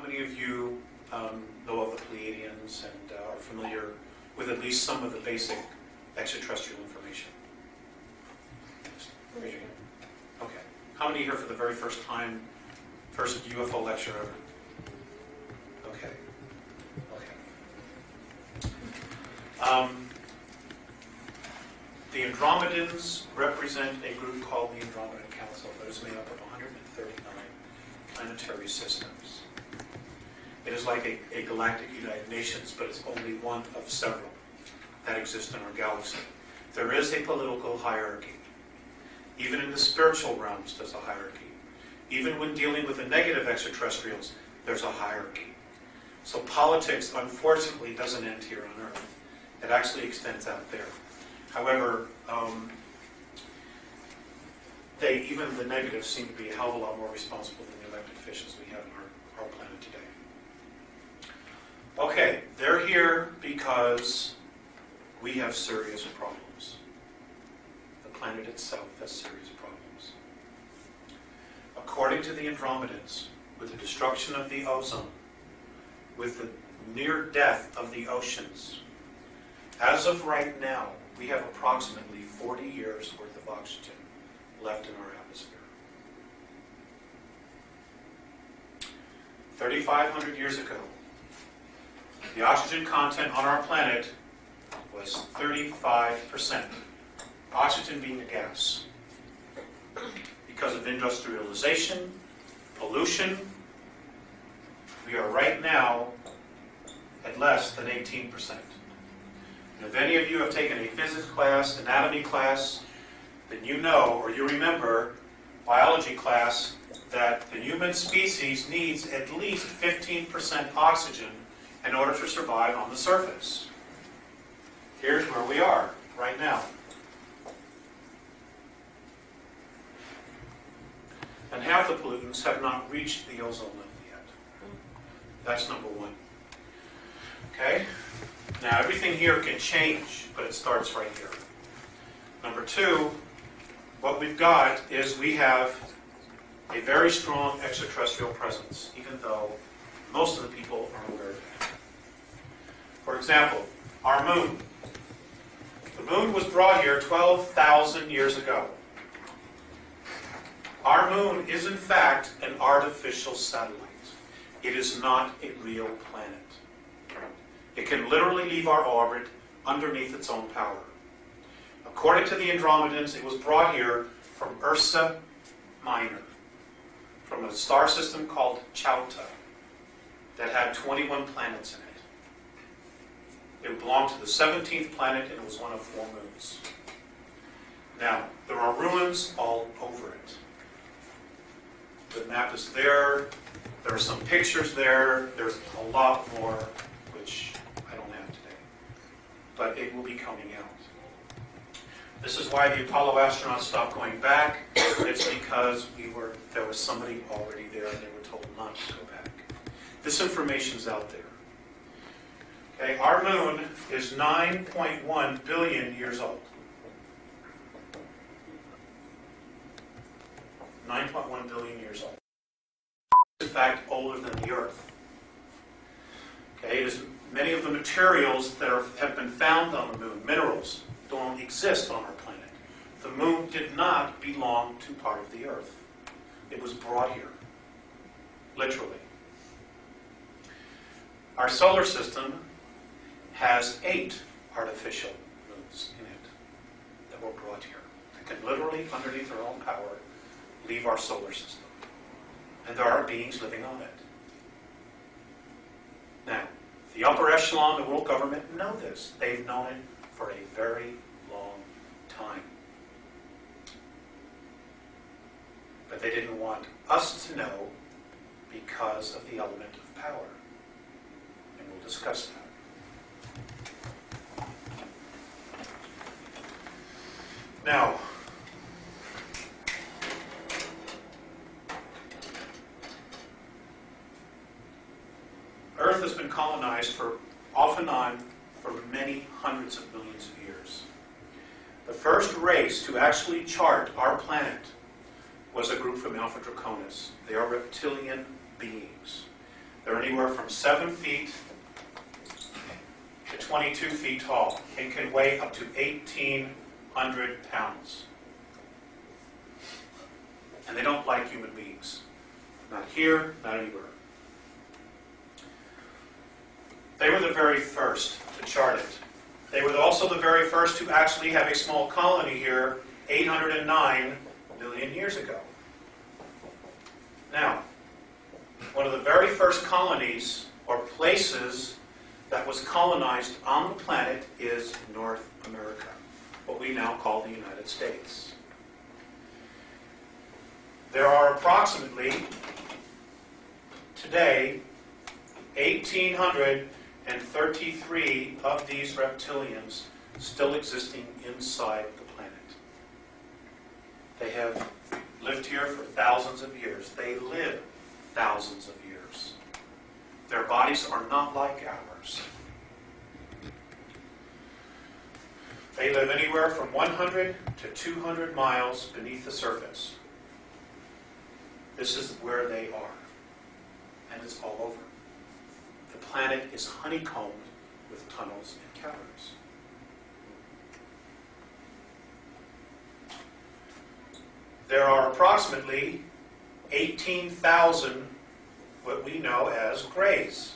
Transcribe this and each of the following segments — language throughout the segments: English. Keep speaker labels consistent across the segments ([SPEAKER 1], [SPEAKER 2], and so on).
[SPEAKER 1] many of you know of the Pleiadians and are familiar with at least some of the basic extraterrestrial information? Raise your hand. Okay. How many here for the very first time, first UFO lecture ever? Okay. Okay. The Andromedans represent a group called the Andromedan Council that is made up of 139 planetary systems. It is like a galactic United Nations, but it's only one of several that exist in our galaxy. There is a political hierarchy. Even in the spiritual realms, there's a hierarchy. Even when dealing with the negative extraterrestrials, there's a hierarchy. So politics, unfortunately, doesn't end here on Earth. It actually extends out there. However, even the negatives seem to be a hell of a lot more responsible than the elected officials we have on our planet today. Okay, they're here because we have serious problems. The planet itself has serious problems. According to the Andromedans, with the destruction of the ozone, with the near death of the oceans, as of right now, we have approximately 40 years worth of oxygen left in our atmosphere. 3,500 years ago, the oxygen content on our planet was 35%. Oxygen being a gas. Because of industrialization, pollution, we are right now at less than 18%. And if any of you have taken a physics class, anatomy class, then you know, or you remember, biology class, that the human species needs at least 15% oxygen in order to survive on the surface. Here's where we are right now. And half the pollutants have not reached the ozone level yet. That's number one. Okay? Now, everything here can change, but it starts right here. Number two, what we've got is we have a very strong extraterrestrial presence, even though most of the people aren't aware of it. For example, our moon. The moon was brought here 12,000 years ago. Our moon is, in fact, an artificial satellite. It is not a real planet. It can literally leave our orbit underneath its own power. According to the Andromedans, it was brought here from Ursa Minor, from a star system called Chauta that had 21 planets in it. It belonged to the 17th planet, and it was one of 4 moons. Now, there are ruins all over it. The map is there. There are some pictures there. There's a lot more, which I don't have today. But it will be coming out. This is why the Apollo astronauts stopped going back. It's because there was somebody already there, and they were told not to go back. This information's out there. Okay, our moon is 9.1 billion years old. 9.1 billion years old. In fact, older than the Earth. Okay, it is many of the materials that have been found on the moon, minerals, don't exist on our planet. The moon did not belong to part of the Earth. It was brought here, literally. Our solar system has 8 artificial moons in it that were brought here. That can literally, underneath their own power, leave our solar system. And there are beings living on it. Now, the upper echelon, the world government, know this. They've known it for a very long time. But they didn't want us to know because of the element of power. And we'll discuss that. Now, Earth has been colonized off and on for many hundreds of millions of years. The first race to actually chart our planet was a group from Alpha Draconis. They are reptilian beings. They're anywhere from 7 feet to 22 feet tall and can weigh up to 1,800 pounds. And they don't like human beings. Not here, not anywhere. They were the very first to chart it. They were also the very first to actually have a small colony here 809 million years ago. Now, one of the very first colonies or places that was colonized on the planet is North America, what we now call the United States. There are approximately, today, 1,833 of these reptilians still existing inside the planet. They have lived here for thousands of years. They live thousands of years. Their bodies are not like ours. They live anywhere from 100 to 200 miles beneath the surface. This is where they are. And it's all over. The planet is honeycombed with tunnels and caverns. There are approximately 18,000 what we know as grays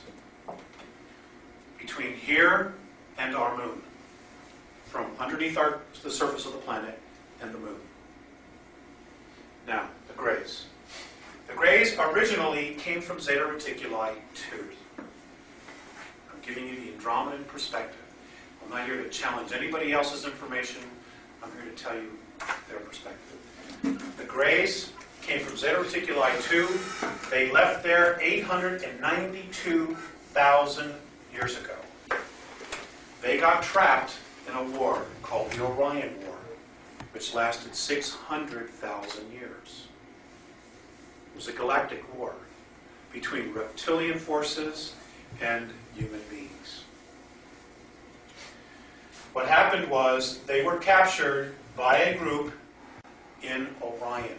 [SPEAKER 1] between here and our moon, from underneath the surface of the planet and the moon. Now, the grays. The grays originally came from Zeta Reticuli 2. I'm giving you the Andromedan perspective. I'm not here to challenge anybody else's information. I'm here to tell you their perspective. The grays came from Zeta Reticuli 2. They left there 892,000 years ago. They got trapped in a war called the Orion War, which lasted 600,000 years. It was a galactic war between reptilian forces and human beings. What happened was they were captured by a group in Orion,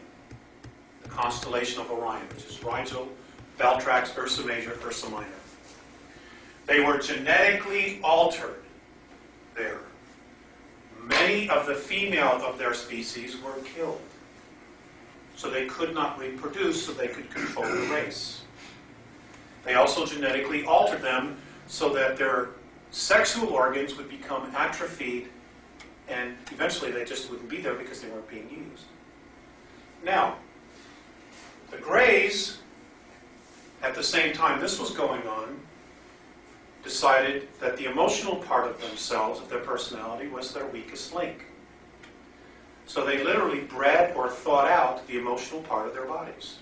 [SPEAKER 1] the constellation of Orion, which is Rigel, Valtrax, Ursa Major, Ursa Minor. They were genetically altered there. Many of the female of their species were killed, so they could not reproduce, so they could control the race. They also genetically altered them so that their sexual organs would become atrophied, and eventually they just wouldn't be there because they weren't being used. Now, the grays, at the same time this was going on, decided that the emotional part of themselves, of their personality, was their weakest link. So they literally bred or thought out the emotional part of their bodies,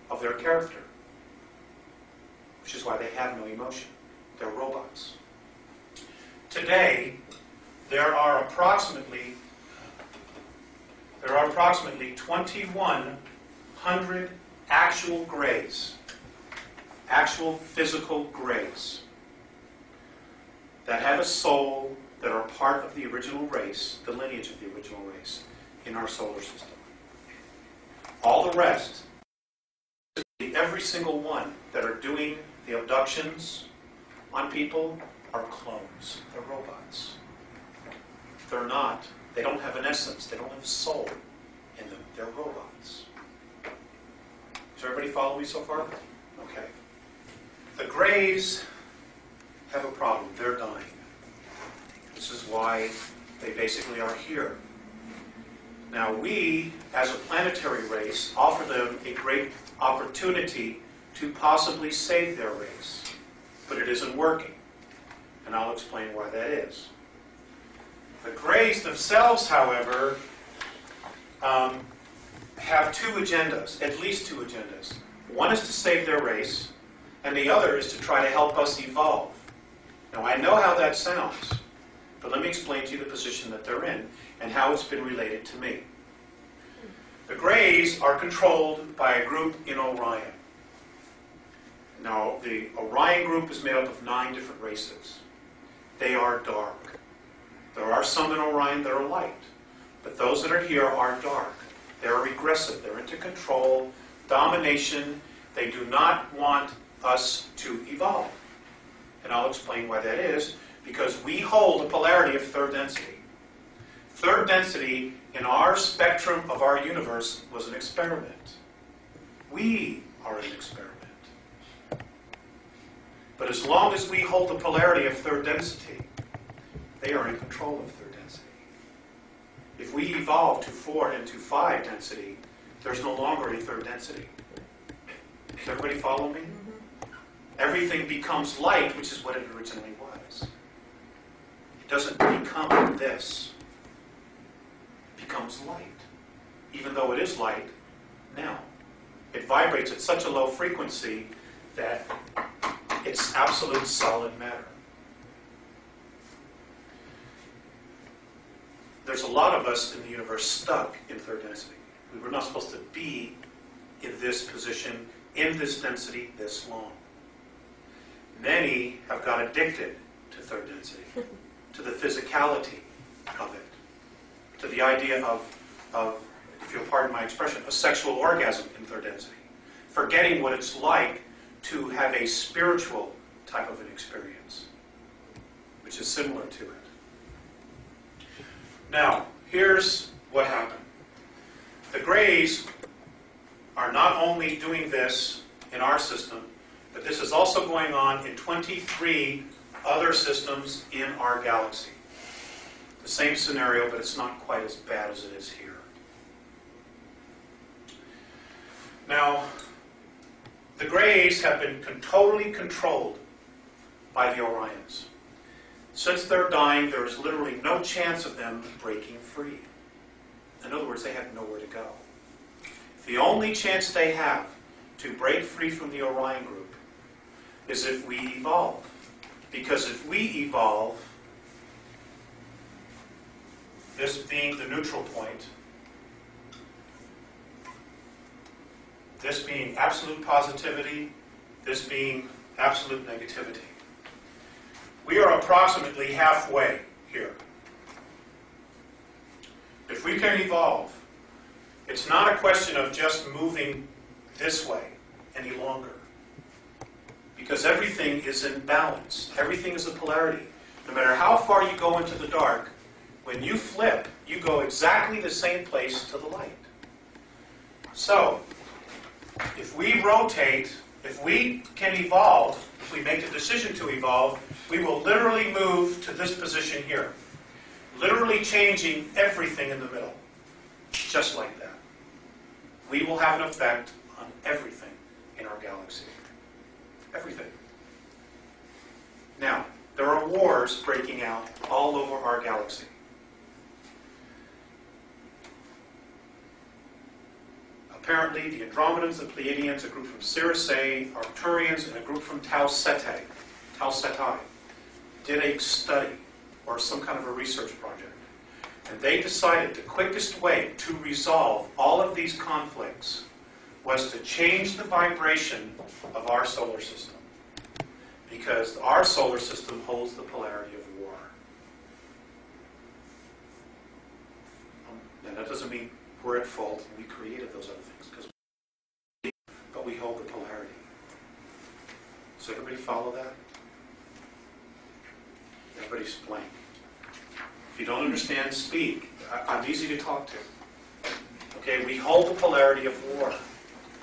[SPEAKER 1] of their character. Which is why they have no emotion. They're robots. Today, there are approximately 2,100 actual grays, actual physical grays, that have a soul, that are part of the original race, the lineage of the original race, in our solar system. All the rest, every single one that are doing the abductions on people, are clones. They're robots. They're not. They don't have an essence. They don't have a soul in them. They're robots. Does everybody follow me so far? Okay. The grays have a problem. They're dying. This is why they basically are here. Now we, as a planetary race, offer them a great opportunity to possibly save their race. But it isn't working. And I'll explain why that is. The grays themselves, however, have two agendas, at least two agendas. One is to save their race, and the other is to try to help us evolve. Now, I know how that sounds, but let me explain to you the position that they're in and how it's been related to me. The grays are controlled by a group in Orion. Now, the Orion group is made up of 9 different races. They are dark. There are some in Orion that are light, but those that are here are dark. They're regressive. They're into control, domination. They do not want us to evolve. And I'll explain why that is, because we hold a polarity of third density. Third density in our spectrum of our universe was an experiment. We are an experiment. But as long as we hold the polarity of third density, they are in control of third density. If we evolve to 4 and to 5 density, there's no longer a third density. Does everybody follow me? Everything becomes light, which is what it originally was. It doesn't become this. It becomes light. Even though it is light now. It vibrates at such a low frequency that it's absolute solid matter. There's a lot of us in the universe stuck in third density. We were not supposed to be in this position, in this density, this long. Many have got addicted to third density, to the physicality of it, to the idea of, if you'll pardon my expression, a sexual orgasm in third density, forgetting what it's like to have a spiritual type of an experience, which is similar to it. Now, here's what happened. The Greys are not only doing this in our system, but this is also going on in 23 other systems in our galaxy. The same scenario, but it's not quite as bad as it is here. Now, the Greys have been totally controlled by the Orions. Since they're dying, there is literally no chance of them breaking free. In other words, they have nowhere to go. The only chance they have to break free from the Orion group is if we evolve. Because if we evolve, this being the neutral point, this being absolute positivity, this being absolute negativity. We are approximately halfway here. If we can evolve, it's not a question of just moving this way any longer. Because everything is in balance. Everything is a polarity. No matter how far you go into the dark, when you flip, you go exactly the same place to the light. So, if we rotate, if we can evolve, if we make the decision to evolve, we will literally move to this position here. Literally changing everything in the middle. Just like that. We will have an effect on everything in our galaxy. Everything. Now, there are wars breaking out all over our galaxy. Apparently, the Andromedans, the Pleiadians, a group from Cirrus-A, Arcturians, and a group from Tau Ceti, did a study or some kind of a research project. And they decided the quickest way to resolve all of these conflicts was to change the vibration of our solar system. Because our solar system holds the polarity of war. And that doesn't mean we're at fault and we created those other things. But we hold the polarity. Does everybody follow that? Everybody's blank. If you don't understand, speak. I'm easy to talk to. Okay, we hold the polarity of war.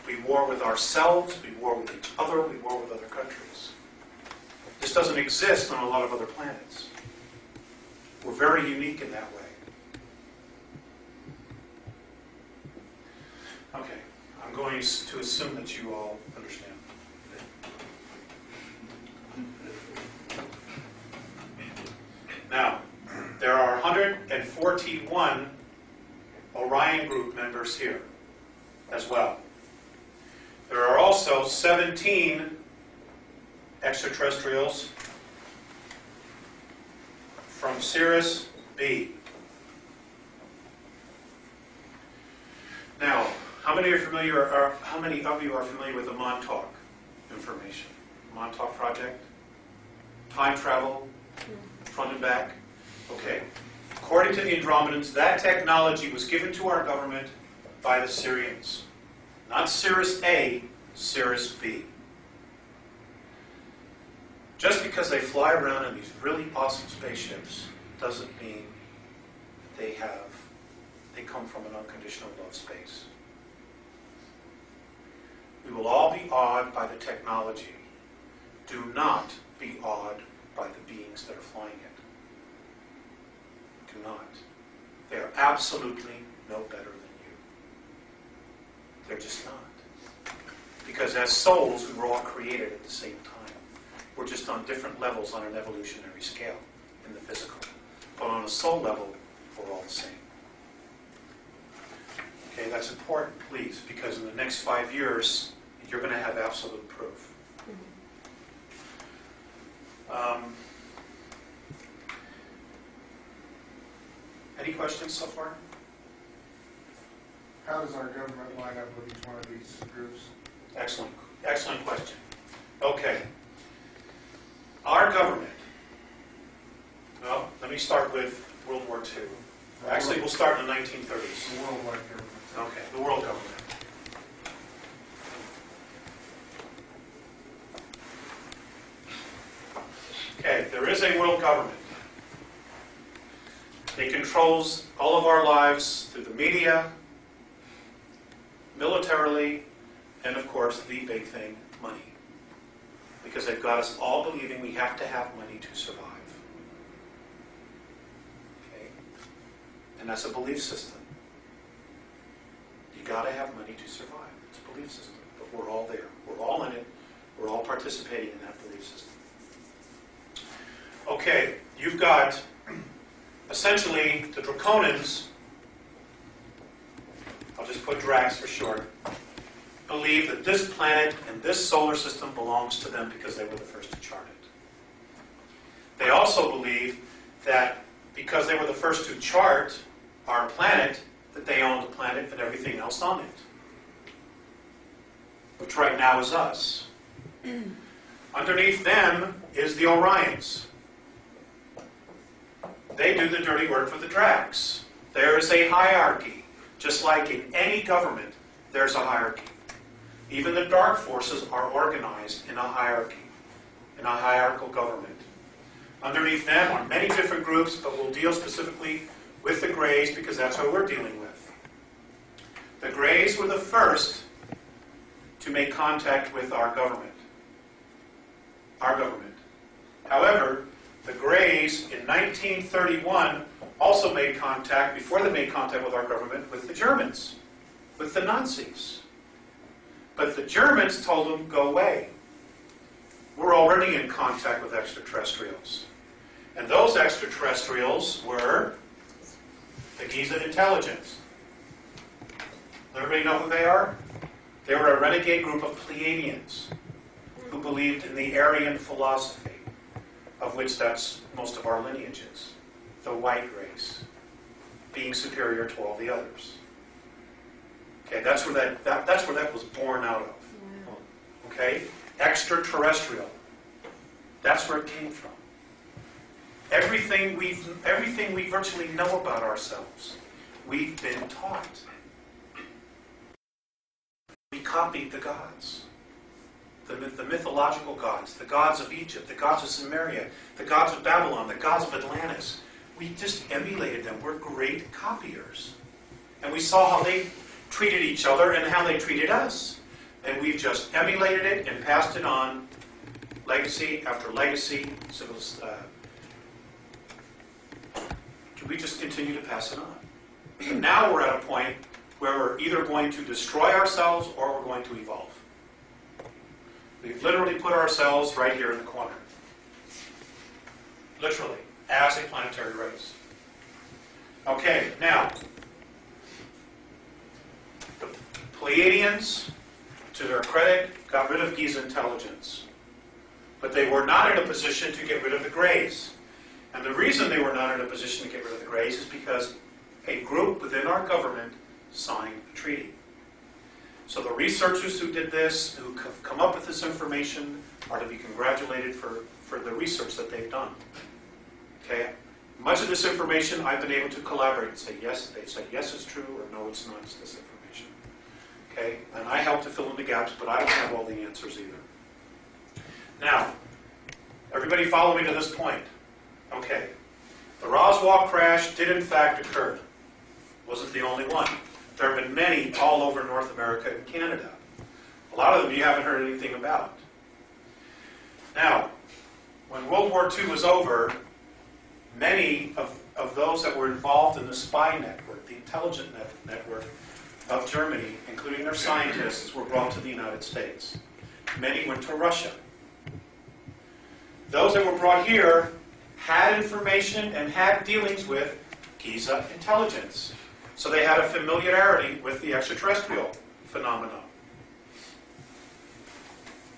[SPEAKER 1] We war with ourselves, we war with each other, we war with other countries. This doesn't exist on a lot of other planets. We're very unique in that way. Okay, I'm going to assume that you all understand. Now, there are 141 Orion group members here as well. There are also 17 extraterrestrials from Sirius B. Now, how many of you are familiar with the Montauk information? Montauk Project? Time travel? Front and back? Okay. According to the Andromedans, that technology was given to our government by the Syrians. Not Sirius A, Sirius B. Just because they fly around in these really awesome spaceships doesn't mean they come from an unconditional love space. We will all be awed by the technology. Do not be awed by the beings that are flying it. Do not. They are absolutely no better than you. They're just not. Because as souls, we were all created at the same time. We're just on different levels on an evolutionary scale in the physical. But on a soul level, we're all the same. Okay, that's important, please, because in the next 5 years, you're going to have absolute proof. Any questions so far?
[SPEAKER 2] How does our government line up with each one of these groups?
[SPEAKER 1] Excellent. Excellent question. Okay. Our government. Well, let me start with World War II. Actually, we'll start in the 1930s.
[SPEAKER 2] The worldwide government.
[SPEAKER 1] Okay, the world government. Okay, there is a world government. It controls all of our lives through the media, militarily, and of course, the big thing, money. Because they've got us all believing we have to have money to survive. Okay? And that's a belief system. You got to have money to survive. It's a belief system. But we're all there. We're all in it. We're all participating in that belief system. Okay, you've got essentially the Draconians, I'll just put Drax for short, believe that this planet and this solar system belongs to them because they were the first to chart it. They also believe that because they were the first to chart our planet, that they own the planet and everything else on it. Which right now is us. Underneath them is the Orions. They do the dirty work for the Drax. There is a hierarchy. Just like in any government, there's a hierarchy. Even the dark forces are organized in a hierarchy, in a hierarchical government. Underneath them are many different groups, but we'll deal specifically with the Greys because that's what we're dealing with. The Greys were the first to make contact with our government. Our government. However, the Greys in 1931 also made contact, before they made contact with our government, with the Germans, with the Nazis. But the Germans told them, go away. We're already in contact with extraterrestrials. And those extraterrestrials were the Giza intelligence. Does everybody know who they are? They were a renegade group of Pleiadians who believed in the Aryan philosophy, of which that's most of our lineages. The white race, being superior to all the others. Okay, that's where that was born out of. Okay, extraterrestrial. That's where it came from. Everything we virtually know about ourselves, we've been taught. We copied the gods. The mythological gods, the gods of Egypt, the gods of Sumeria, the gods of Babylon, the gods of Atlantis. We just emulated them. We're great copiers. And we saw how they treated each other and how they treated us. And we've just emulated it and passed it on, legacy after legacy. We just continue to pass it on. And now we're at a point where we're either going to destroy ourselves or we're going to evolve. We've literally put ourselves right here in the corner. Literally, as a planetary race. Okay, now, the Pleiadians, to their credit, got rid of Giza intelligence. But they were not in a position to get rid of the Greys. And the reason they were not in a position to get rid of the Greys is because a group within our government signed a treaty. So the researchers who did this, who have come up with this information, are to be congratulated for the research that they've done. Okay? Much of this information I've been able to collaborate and say, yes, they said, yes, it's true, or no, it's not, it's this information. Okay? And I help to fill in the gaps, but I don't have all the answers either. Now, Everybody follow me to this point? Okay. The Roswell crash did in fact occur. Wasn't the only one. There have been many all over North America and Canada. A lot of them you haven't heard anything about. Now, when World War II was over, many of those that were involved in the spy network, the intelligence network of Germany, including their scientists, were brought to the United States. Many went to Russia. Those that were brought here had information and had dealings with Giza intelligence. So they had a familiarity with the extraterrestrial phenomenon.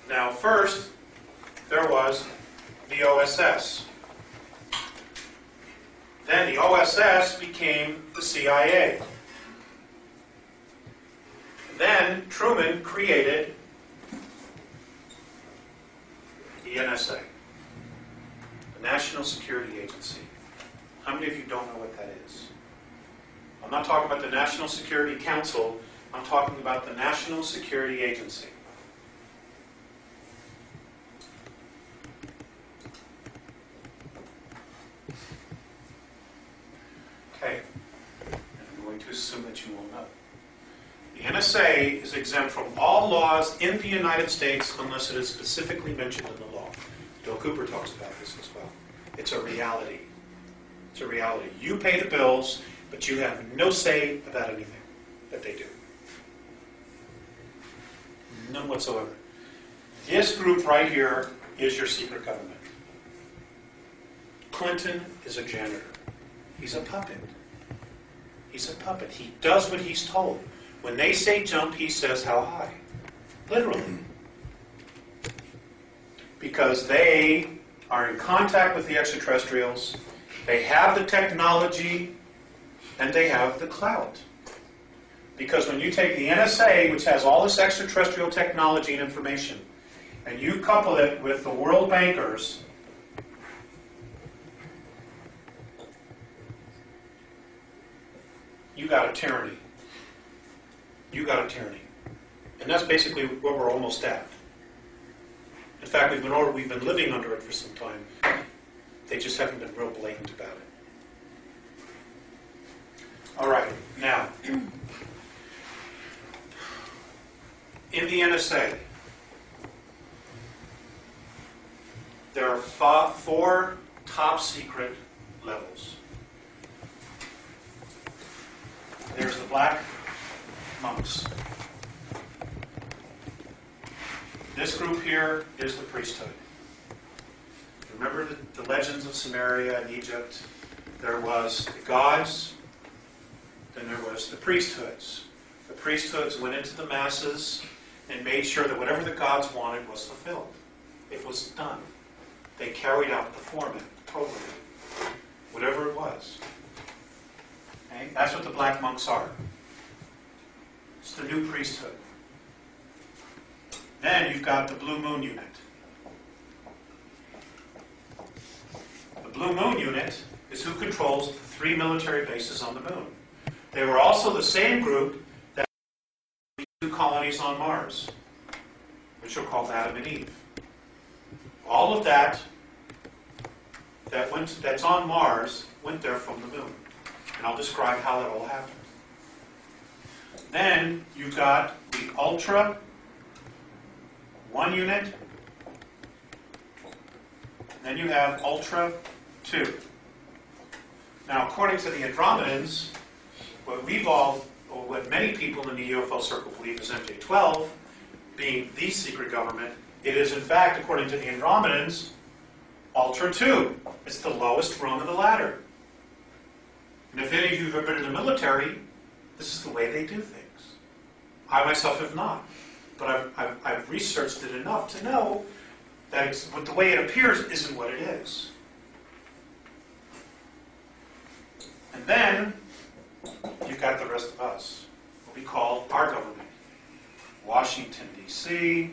[SPEAKER 1] Now, first, there was the OSS. Then the OSS became the CIA. Then Truman created the NSA, the National Security Agency. How many of you don't know what that is? I'm not talking about the National Security Council. I'm talking about the National Security Agency. Okay. I'm going to assume that you will know. The NSA is exempt from all laws in the United States unless it is specifically mentioned in the law. Bill Cooper talks about this as well. It's a reality. It's a reality. You pay the bills, but you have no say about anything that they do. None whatsoever. This group right here is your secret government. Clinton is a janitor. He's a puppet. He's a puppet. He does what he's told. When they say jump, he says how high. Literally. Because they are in contact with the extraterrestrials, they have the technology, and they have the clout. Because when you take the NSA, which has all this extraterrestrial technology and information, and you couple it with the world bankers, you got a tyranny. You got a tyranny. And that's basically what we're almost at. In fact, we've been living under it for some time. They just haven't been real blatant about it. All right, now, in the NSA, there are four top secret levels. There's the black monks. This group here is the priesthood. Remember the legends of Samaria and Egypt? There was the gods, then there was the priesthoods. The priesthoods went into the masses and made sure that whatever the gods wanted was fulfilled. It was done. They carried out the format, totally. Whatever it was. Okay? That's what the black monks are. It's the new priesthood. Then you've got the Blue Moon Unit. The Blue Moon Unit is who controls the 3 military bases on the moon. They were also the same group that had 2 colonies on Mars, which are called Adam and Eve. All of that's on Mars went there from the moon. And I'll describe how that all happened. Then you've got the Ultra 1 unit. Then you have Ultra 2. Now, according to the Andromedans, what many people in the UFO circle believe is MJ-12, being the secret government, it is in fact, according to the Andromedans, Ultra 2. It's the lowest rung of the ladder. And if any of you have ever been in the military, this is the way they do things. I myself have not. But I've researched it enough to know that the way it appears isn't what it is. And then you've got the rest of us, what we call our government. Washington, D.C.,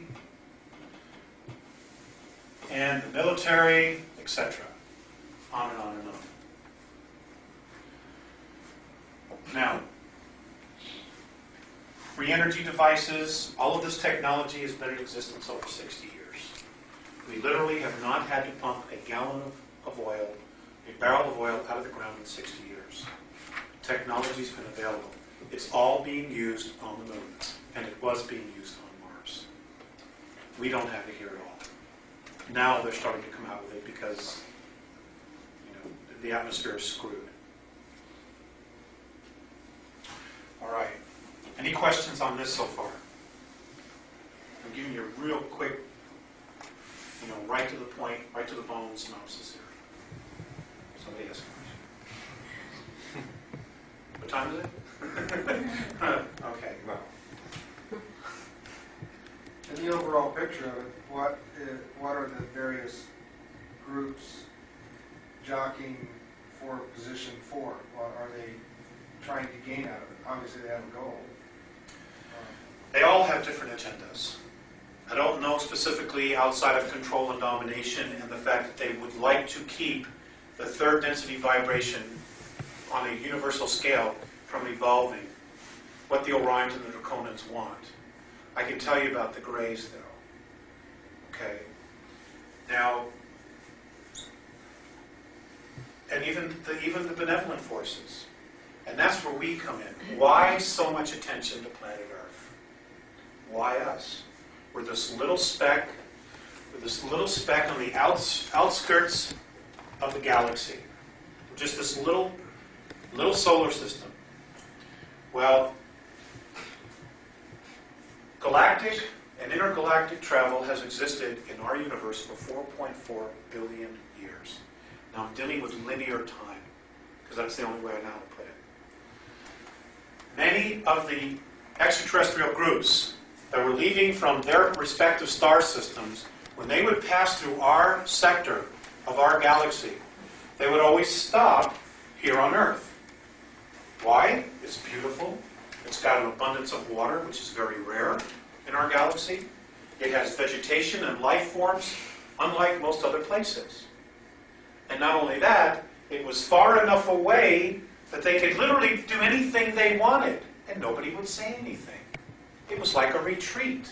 [SPEAKER 1] and the military, etc. On and on and on. Now, free energy devices, all of this technology has been in existence over 60 years. We literally have not had to pump a gallon of oil, a barrel of oil out of the ground in 60 years. Technology's been available. It's all being used on the moon, and it was being used on Mars. We don't have it here at all. Now they're starting to come out with it because, the atmosphere is screwed. All right. Any questions on this so far? I'm giving you a real quick, right to the point, right to the bone synopsis here. Somebody has a question. What time is it? Okay.
[SPEAKER 2] In the overall picture of it, what are the various groups jockeying for position 4? What are they trying to gain out of it? Obviously they have a goal.
[SPEAKER 1] They all have different agendas. I don't know specifically outside of control and domination and the fact that they would like to keep the third density vibration on a universal scale from evolving, what the Orions and the Draconians want. I can tell you about the Greys, though. Okay? Now, and even the benevolent forces. And that's where we come in. Why so much attention to planet Earth? Why us? We're this little speck. We're this little speck on the outskirts of the galaxy. We're just this little solar system. Well, galactic and intergalactic travel has existed in our universe for 4.4 billion years. Now I'm dealing with linear time, because that's the only way I know how to put it. Many of the extraterrestrial groups that were leaving from their respective star systems, when they would pass through our sector of our galaxy, they would always stop here on Earth. Why? It's beautiful. It's got an abundance of water, which is very rare in our galaxy. It has vegetation and life forms, unlike most other places. And not only that, it was far enough away that they could literally do anything they wanted, and nobody would say anything. It was like a retreat.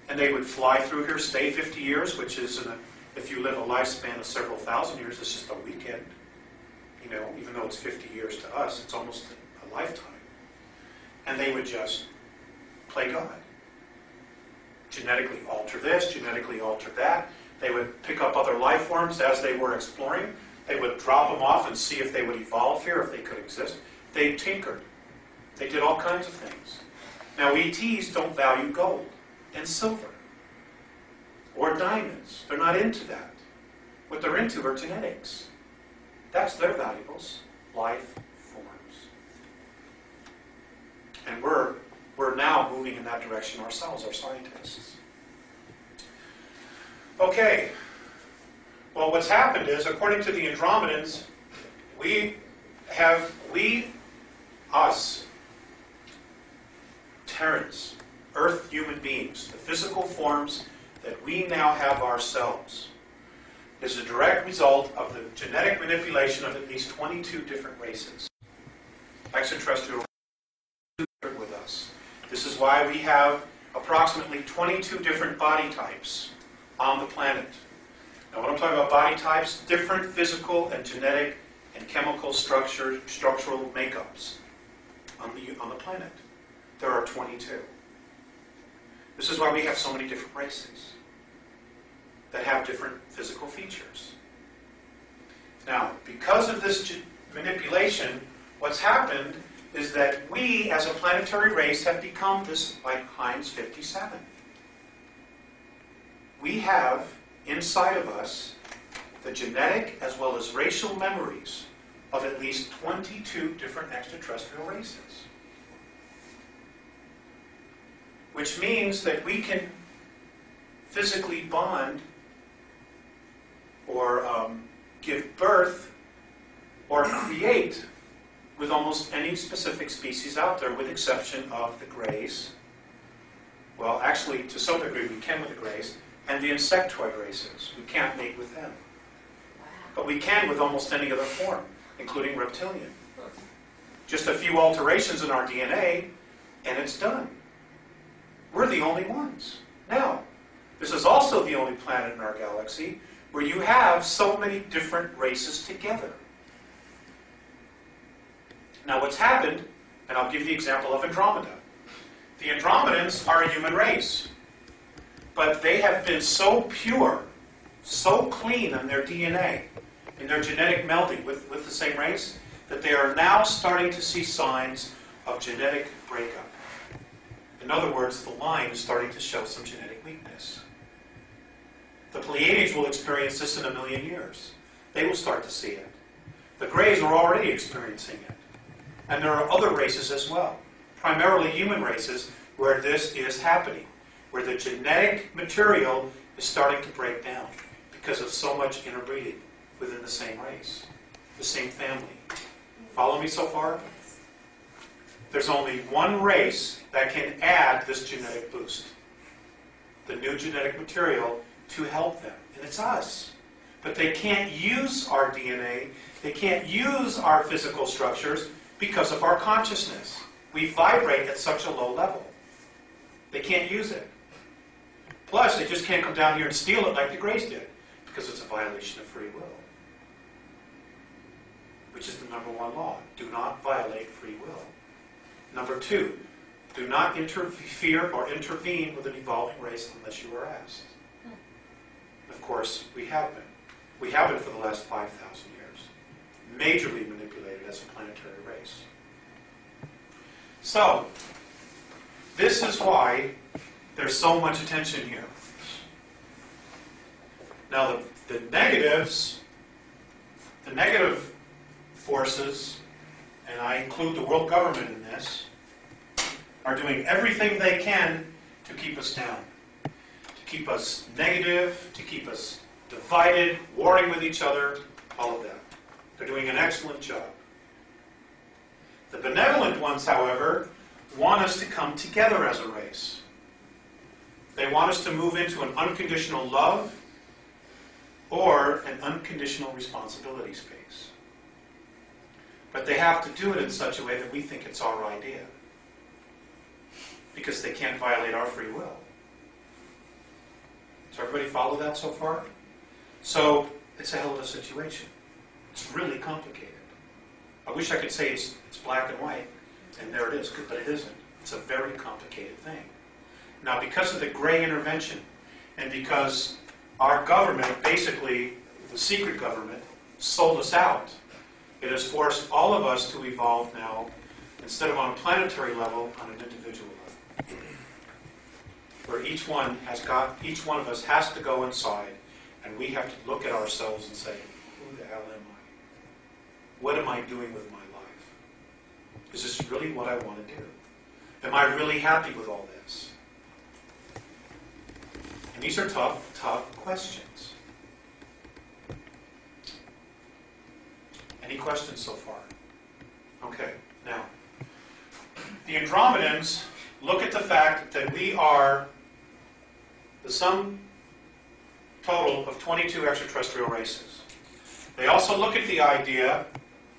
[SPEAKER 1] And they would fly through here, stay 50 years, which is, if you live a lifespan of several thousand years, it's just a weekend. Even though it's 50 years to us, it's almost a lifetime. And they would just play God. Genetically alter this, genetically alter that. They would pick up other life forms as they were exploring. They would drop them off and see if they would evolve here, if they could exist. They tinkered. They did all kinds of things. Now, ETs don't value gold and silver or diamonds. They're not into that. What they're into are genetics. That's their valuables, life forms. And we're now moving in that direction ourselves, our scientists. Okay. Well, what's happened is, according to the Andromedans, us, Terrans, Earth human beings, the physical forms that we now have ourselves, is a direct result of the genetic manipulation of at least 22 different races. Extraterrestrial races with us. This is why we have approximately 22 different body types on the planet. Now, when I'm talking about body types, different physical and genetic and chemical structural makeups on the planet. There are 22. This is why we have so many different races that have different physical features. Now, because of this manipulation, what's happened is that we, as a planetary race, have become this, like Heinz 57. We have inside of us the genetic as well as racial memories of at least 22 different extraterrestrial races. Which means that we can physically bond or give birth or create with almost any specific species out there, with exception of the Greys. Well, actually, to some degree, we can with the Greys, and the insectoid races. We can't mate with them. But we can with almost any other form, including reptilian. Just a few alterations in our DNA, and it's done. We're the only ones. Now, this is also also the only planet in our galaxy where you have so many different races together. Now what's happened, and I'll give the example of Andromeda. The Andromedans are a human race, but they have been so pure, so clean in their DNA, in their genetic melding with the same race, that they are now starting to see signs of genetic breakup. In other words, the line is starting to show some genetic weakness. The Pleiadians will experience this in 1,000,000 years. They will start to see it. The Greys are already experiencing it. And there are other races as well, primarily human races, where this is happening, where the genetic material is starting to break down because of so much interbreeding within the same race, the same family. Follow me so far? There's only one race that can add this genetic boost, the new genetic material, to help them, and it's us. But they can't use our DNA, they can't use our physical structures because of our consciousness. We vibrate at such a low level. They can't use it. Plus, they just can't come down here and steal it like the Greys did, because it's a violation of free will, which is the #1 law. Do not violate free will. Number 2, do not interfere or intervene with an evolving race unless you are asked. Of course, we have been. We have been for the last 5,000 years. Majorly manipulated as a planetary race. So, this is why there's so much attention here. Now, the negatives, the negative forces, and I include the world government in this, are doing everything they can to keep us down, to keep us negative, to keep us divided, warring with each other, all of that. They're doing an excellent job. The benevolent ones, however, want us to come together as a race. They want us to move into an unconditional love or an unconditional responsibility space. But they have to do it in such a way that we think it's our idea, because they can't violate our free will. Does everybody follow that so far? So, it's a hell of a situation. It's really complicated. I wish I could say it's black and white, and there it is, but it isn't. It's a very complicated thing. Now, because of the Grey intervention, and because our government, basically, the secret government, sold us out, it has forced all of us to evolve now, instead of on a planetary level, on an individual level. Where each one of us has to go inside, and we have to look at ourselves and say, who the hell am I? What am I doing with my life? Is this really what I want to do? Am I really happy with all this? And these are tough, tough questions. Any questions so far? Okay, now, the Andromedans look at the fact that we are the sum total of 22 extraterrestrial races. They also look at the idea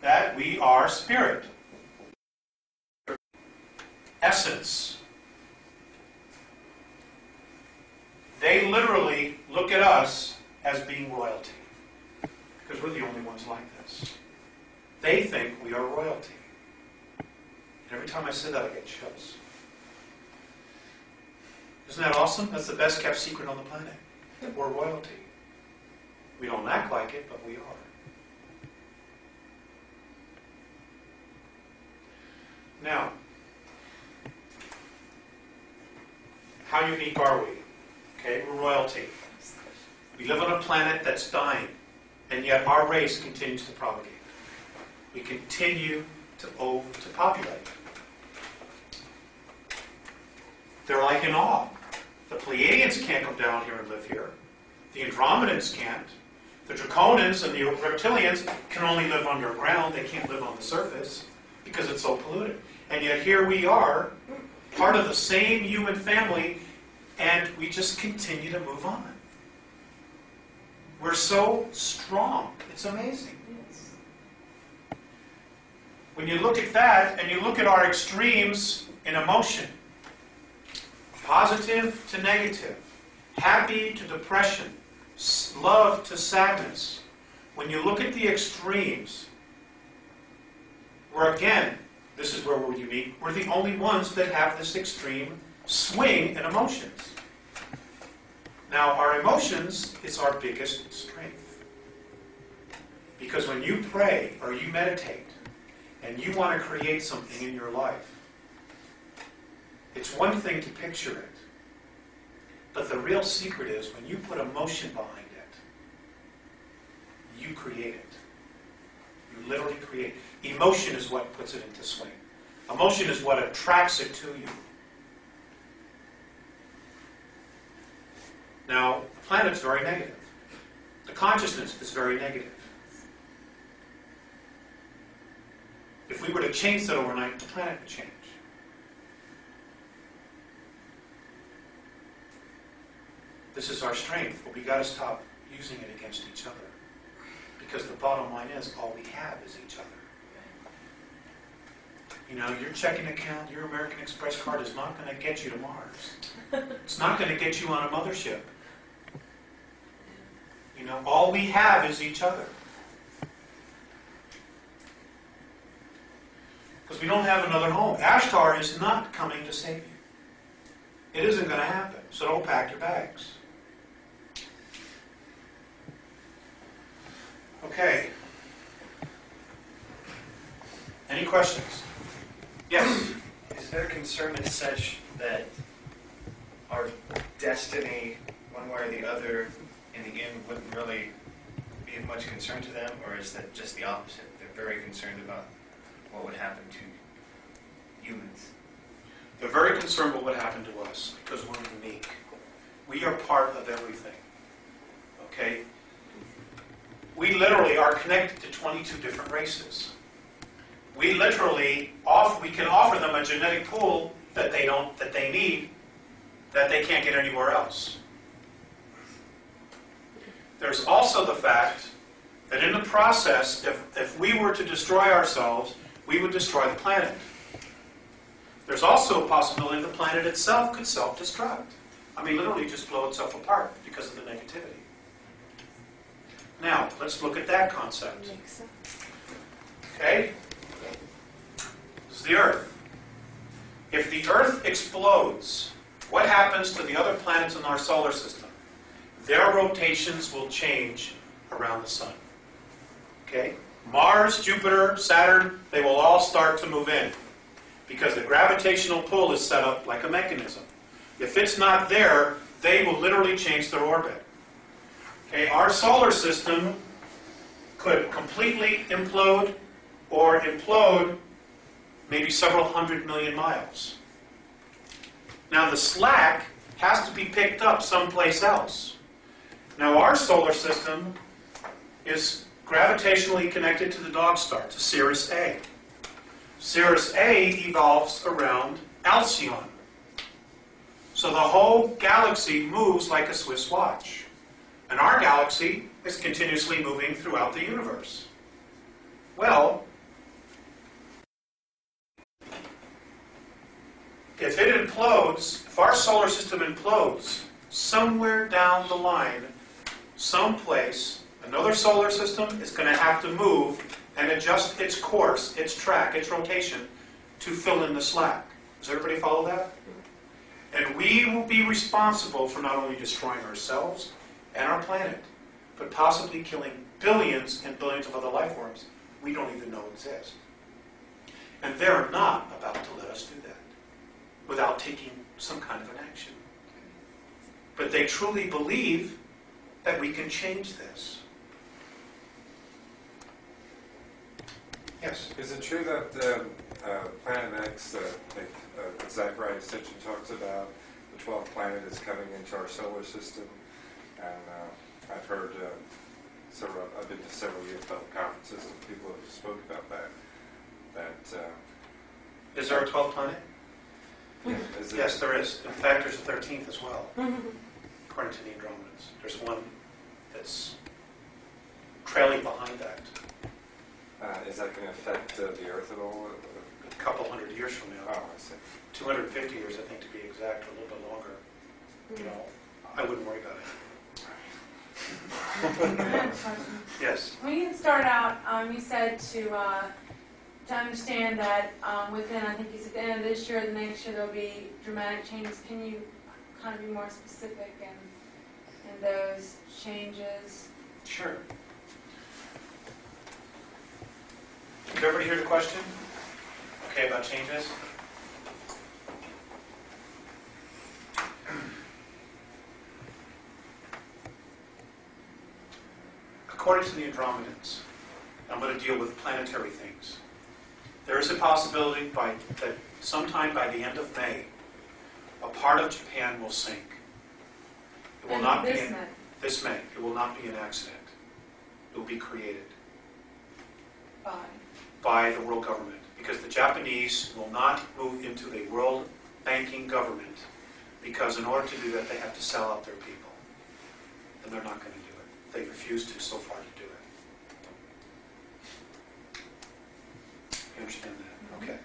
[SPEAKER 1] that we are spirit, essence. They literally look at us as being royalty, because we're the only ones like this. They think we are royalty. And every time I say that, I get chills. Isn't that awesome? That's the best kept secret on the planet. We're royalty. We don't act like it, but we are. Now, how unique are we? Okay, we're royalty. We live on a planet that's dying, and yet our race continues to propagate. We continue to populate. They're like in awe. The Pleiadians can't come down here and live here. The Andromedans can't. The Draconians and the Reptilians can only live underground. They can't live on the surface because it's so polluted. And yet here we are, part of the same human family, and we just continue to move on. We're so strong. It's amazing. When you look at that, and you look at our extremes in emotion, positive to negative, happy to depression, love to sadness. When you look at the extremes, we're again, this is where we're unique, we're the only ones that have this extreme swing in emotions. Now, our emotions is our biggest strength. Because when you pray or you meditate and you want to create something in your life, it's one thing to picture it. But the real secret is when you put emotion behind it, you create it. You literally create. Emotion is what puts it into swing. Emotion is what attracts it to you. Now, the planet's very negative. The consciousness is very negative. If we were to change that overnight, the planet would change. This is our strength, but we got to stop using it against each other. Because the bottom line is, all we have is each other. You know, your checking account, your American Express card is not going to get you to Mars. It's not going to get you on a mothership. You know, all we have is each other. Because we don't have another home. Ashtar is not coming to save you. It isn't going to happen. So don't pack your bags. Okay. Any questions? Yes?
[SPEAKER 3] Is there a concern as such that our destiny, one way or the other, in the end, wouldn't really be of much concern to them? Or is that just the opposite? They're very concerned about what would happen to humans.
[SPEAKER 1] They're very concerned what would happen to us because we're unique. We are part of everything. Okay? We literally are connected to 22 different races. We literally we can offer them a genetic pool that they need, that they can't get anywhere else. There's also the fact that in the process, if we were to destroy ourselves, we would destroy the planet. There's also a possibility the planet itself could self-destruct. I mean, literally just blow itself apart because of the negativity. Now, let's look at that concept. Okay? This is the Earth. If the Earth explodes, what happens to the other planets in our solar system? Their rotations will change around the sun. Okay? Mars, Jupiter, Saturn, they will all start to move in because the gravitational pull is set up like a mechanism. If it's not there, they will literally change their orbit. Okay, our solar system could completely implode or implode maybe several 100 million miles. Now the slack has to be picked up someplace else. Now our solar system is gravitationally connected to the dog star, to Sirius A. Sirius A evolves around Alcyon. So the whole galaxy moves like a Swiss watch. And our galaxy is continuously moving throughout the universe. Well, if it implodes, if our solar system implodes, somewhere down the line, someplace, another solar system is going to have to move and adjust its course, its track, its rotation to fill in the slack. Does everybody follow that? And we will be responsible for not only destroying ourselves and our planet, but possibly killing billions and billions of other life forms we don't even know exist. And they're not about to let us do that without taking some kind of an action. But they truly believe that we can change this. Yes?
[SPEAKER 4] Is it true that Planet X, that Zachariah Sitchin talks about, the 12th planet is coming into our solar system? And I've heard I've been to several UFO conferences and people have spoken about that.
[SPEAKER 1] Is there a 12th planet?
[SPEAKER 4] Yeah,
[SPEAKER 1] Yes, there is. In fact, there's a 13th as well, according to the Andromedans. There's one that's trailing behind that.
[SPEAKER 4] Is that going to affect the Earth at all?
[SPEAKER 1] A couple hundred years from now.
[SPEAKER 4] Oh, I see.
[SPEAKER 1] 250 years, I think, to be exact, or a little bit longer. You know, I wouldn't worry about it.
[SPEAKER 5] I have a question.
[SPEAKER 1] Yes.
[SPEAKER 5] When you start out, you said to understand that within, I think you said the end of this year or the next year, there'll be dramatic changes. Can you kind of be more specific in those changes?
[SPEAKER 1] Sure. Did everybody hear the question? Okay, about changes? According to the Andromedans, I'm going to deal with planetary things. There is a possibility that sometime by the end of May, a part of Japan will sink. It will not be this May. It will not be an accident. It will be created by the world government, because the Japanese will not move into a world banking government, because in order to do that they have to sell out their people, and they're not going to do it. They've refused to so far to do it. You understand that? Okay.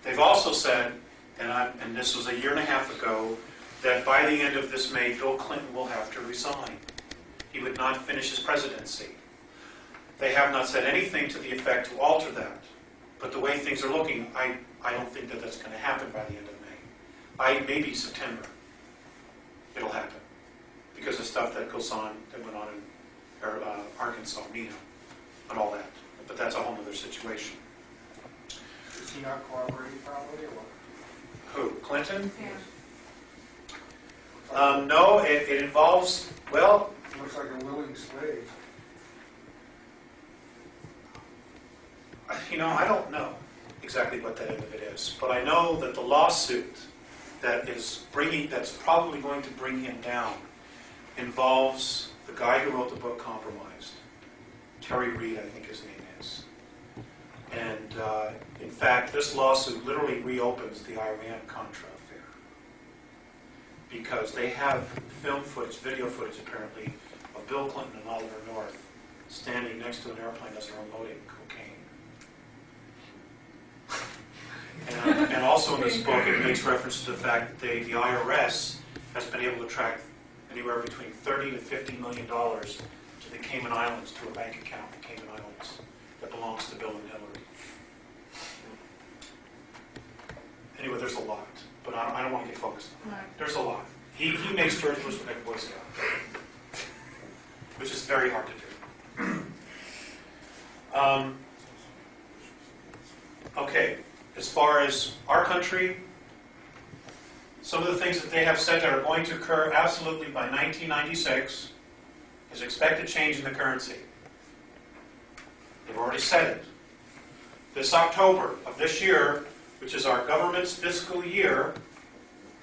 [SPEAKER 1] They've also said, and this was a year and a half ago, that by the end of this May, Bill Clinton will have to resign. He would not finish his presidency. They have not said anything to the effect to alter that. But the way things are looking, I don't think that that's going to happen by the end of May. Maybe September it'll happen, because of stuff that went on in Arkansas, Nina, and all that. But that's a whole other situation.
[SPEAKER 2] Is he not cooperating probably, or what?
[SPEAKER 1] Who? Clinton?
[SPEAKER 5] Yeah.
[SPEAKER 1] No, it involves, well...
[SPEAKER 2] It looks like a willing slave.
[SPEAKER 1] I don't know exactly what that end of it is, but I know that the lawsuit that's probably going to bring him down involves the guy who wrote the book Compromised. Terry Reid, I think his name is. And in fact, this lawsuit literally reopens the Iran-Contra affair, because they have film footage, video footage apparently, of Bill Clinton and Oliver North standing next to an airplane as they're unloading cocaine. And also in this book, it makes reference to the fact that the IRS has been able to track anywhere between $30 to $50 million to the Cayman Islands, to a bank account in the Cayman Islands that belongs to Bill and Hillary. Anyway, there's a lot, but I don't want to get focused on that. There's a lot. He makes George Bush the next Boy Scout, which is very hard to do. Okay, as far as our country, some of the things that they have said that are going to occur absolutely by 1996 is expected change in the currency. They've already said it. This October of this year, which is our government's fiscal year,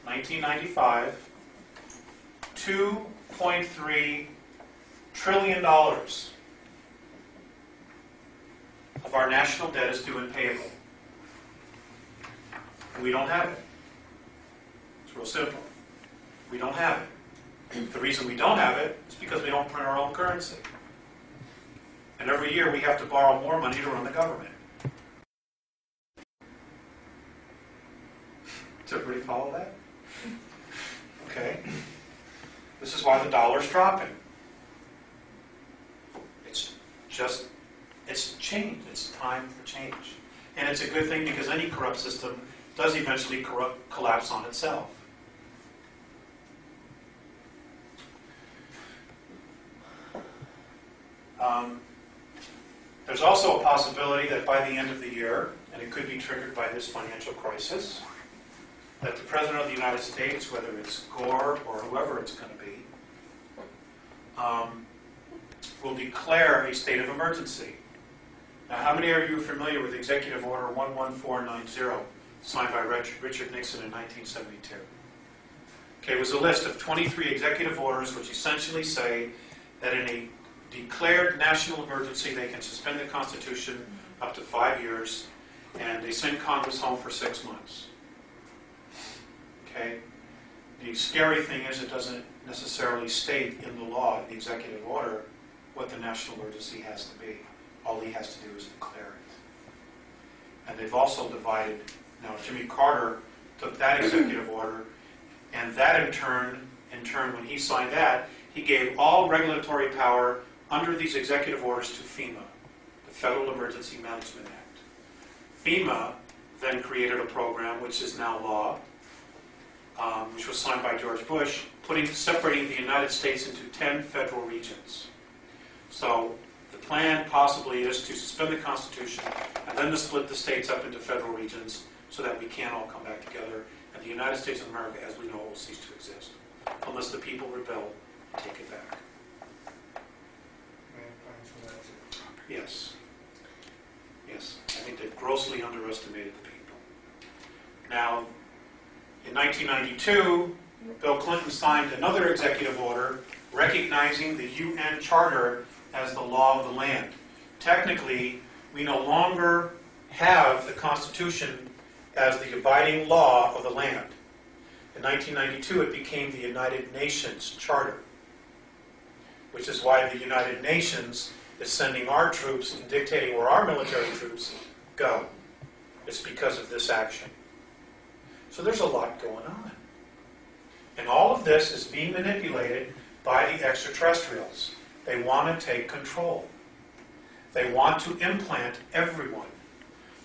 [SPEAKER 1] 1995, $2.3 trillion of our national debt is due and payable. We don't have it. It's real simple. We don't have it. The reason we don't have it is because we don't print our own currency. And every year we have to borrow more money to run the government. Does everybody follow that? Okay. This is why the dollar's dropping. It's change. It's time for change. And it's a good thing, because any corrupt system does eventually collapse on itself. There's also a possibility that by the end of the year, and it could be triggered by this financial crisis, that the President of the United States, whether it's Gore or whoever it's going to be, will declare a state of emergency. Now, how many of you are familiar with Executive Order 11490, signed by Richard Nixon in 1972? Okay, it was a list of 23 executive orders which essentially say that in a declared national emergency they can suspend the Constitution up to 5 years, and they send Congress home for 6 months. Okay? The scary thing is it doesn't necessarily state in the law, in the executive order, what the national emergency has to be. All he has to do is declare it. And they've also divided, now Jimmy Carter took that executive order, and that in turn in turn, when he signed that, he gave all regulatory power under these executive orders to FEMA, the Federal Emergency Management Act. FEMA then created a program, which is now law, which was signed by George Bush, separating the United States into 10 federal regions. So the plan possibly is to suspend the Constitution and then to split the states up into federal regions so that we can all come back together, and the United States of America, as we know, will cease to exist, unless the people rebel and take it back. Yes. Yes. I think they've grossly underestimated the people. Now, in 1992, Bill Clinton signed another executive order recognizing the UN Charter as the law of the land. Technically, we no longer have the Constitution as the abiding law of the land. In 1992, it became the United Nations Charter, which is why the United Nations is sending our troops and dictating where our military troops go. It's because of this action. So there's a lot going on. And all of this is being manipulated by the extraterrestrials. They want to take control. They want to implant everyone.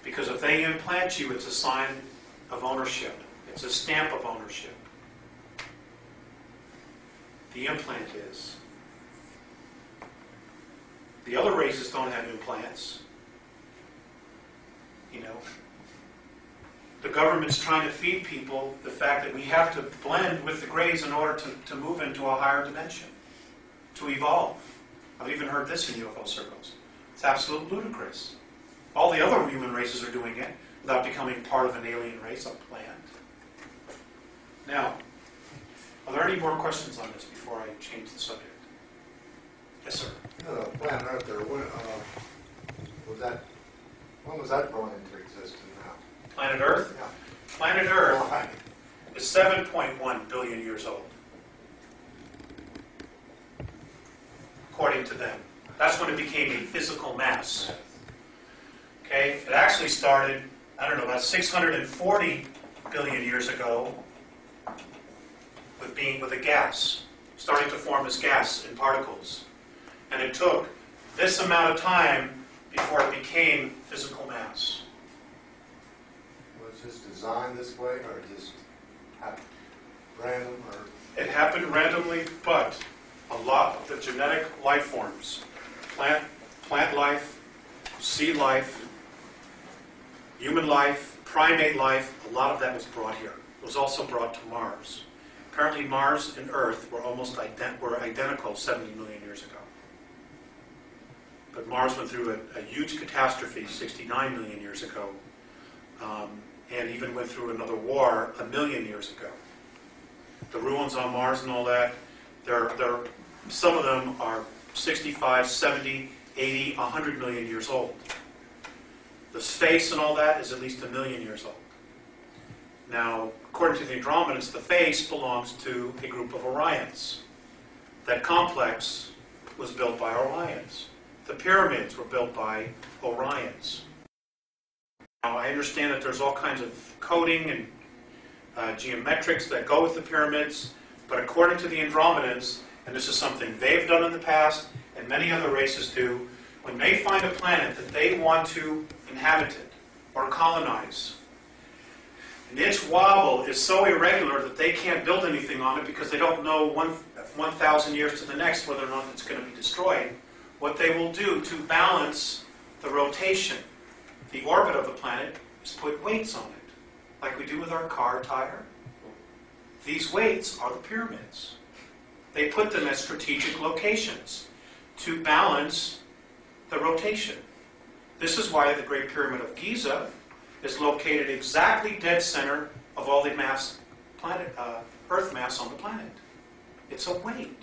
[SPEAKER 1] Because if they implant you, it's a sign of ownership. It's a stamp of ownership. The implant is. The other races don't have implants. You know, the government's trying to feed people the fact that we have to blend with the Greys in order to move into a higher dimension, to evolve. I've even heard this in UFO circles. It's absolutely ludicrous. All the other human races are doing it without becoming part of an alien race unplanned. Now, are there any more questions on this before I change the subject? Yes, sir.
[SPEAKER 6] Planet Earth there, when was that born into existence now?
[SPEAKER 1] Planet Earth?
[SPEAKER 6] Yeah.
[SPEAKER 1] Planet Earth
[SPEAKER 6] Why?
[SPEAKER 1] is 7.1 billion years old, according to them. That's when it became a physical mass. Okay? It actually started, I don't know, about 640 billion years ago with a gas, starting to form as gas in particles. And it took this amount of time before it became physical mass.
[SPEAKER 6] Was this designed this way, or just happened random, or?
[SPEAKER 1] It happened randomly, but a lot of the genetic life forms, plant life, sea life, human life, primate life, a lot of that was brought here. It was also brought to Mars. Apparently Mars and Earth were almost identical 70 million years ago. But Mars went through a huge catastrophe 69 million years ago, and even went through another war 1 million years ago. The ruins on Mars and all that, some of them are 65, 70, 80, 100 million years old. The face and all that is at least 1 million years old. Now, according to the Andromedans, the face belongs to a group of Orions. That complex was built by Orions. The pyramids were built by Orions. Now, I understand that there's all kinds of coding and geometrics that go with the pyramids, but according to the Andromedans, and this is something they've done in the past, and many other races do, when they find a planet that they want to inhabit it or colonize, and its wobble is so irregular that they can't build anything on it because they don't know 1,000 years to the next whether or not it's going to be destroyed, what they will do to balance the rotation, the orbit of the planet, is put weights on it, like we do with our car tire. These weights are the pyramids. They put them at strategic locations to balance the rotation. This is why the Great Pyramid of Giza is located exactly dead center of all the Earth mass on the planet. It's a weight.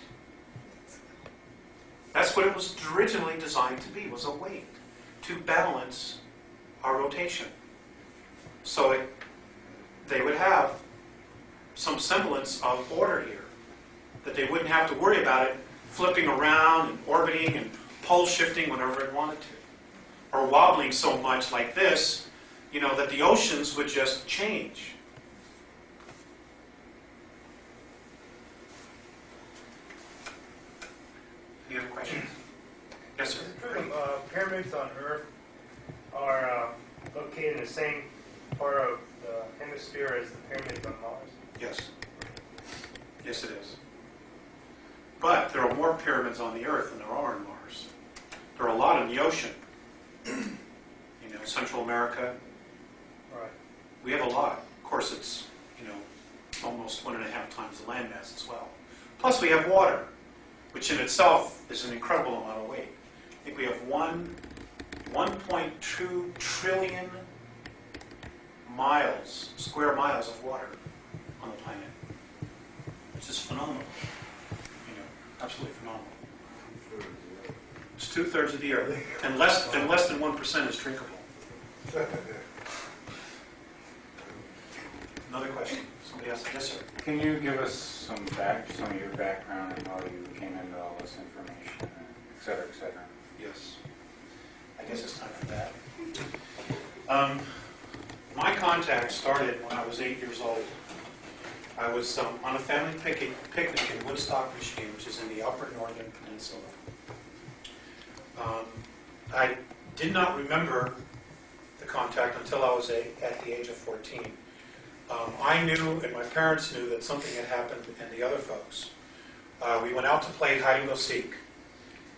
[SPEAKER 1] That's what it was originally designed to be, was a weight, to balance our rotation. So they would have some semblance of order here, that they wouldn't have to worry about it flipping around and orbiting and pole shifting whenever it wanted to, or wobbling so much like this, you know, that the oceans would just change. questions? Yes, sir.
[SPEAKER 7] Pyramids on Earth are located in the same part of the hemisphere as the pyramids on Mars?
[SPEAKER 1] Yes. Yes, it is. But there are more pyramids on the Earth than there are on Mars. There are a lot in the ocean. You know, Central America.
[SPEAKER 7] Right.
[SPEAKER 1] We have a lot. Of course, it's, you know, almost 1.5 times the landmass as well. Plus, we have water, which in itself is an incredible amount of weight. I think we have 1.2 trillion miles, square miles of water on the planet, which is phenomenal. You know, absolutely phenomenal. It's 2/3 of the Earth, and less than 1% is drinkable. Another question. Somebody asked. Yes, sir.
[SPEAKER 8] Can you give us some of your background and how you came into all this information, et cetera, et cetera?
[SPEAKER 1] Yes. I guess it's time for that. My contact started when I was 8 years old. I was on a family picnic in Woodstock, Michigan, which is in the upper northern peninsula. I did not remember the contact until I was at the age of 14. I knew, and my parents knew, that something had happened and the other folks. We went out to play hide and go seek,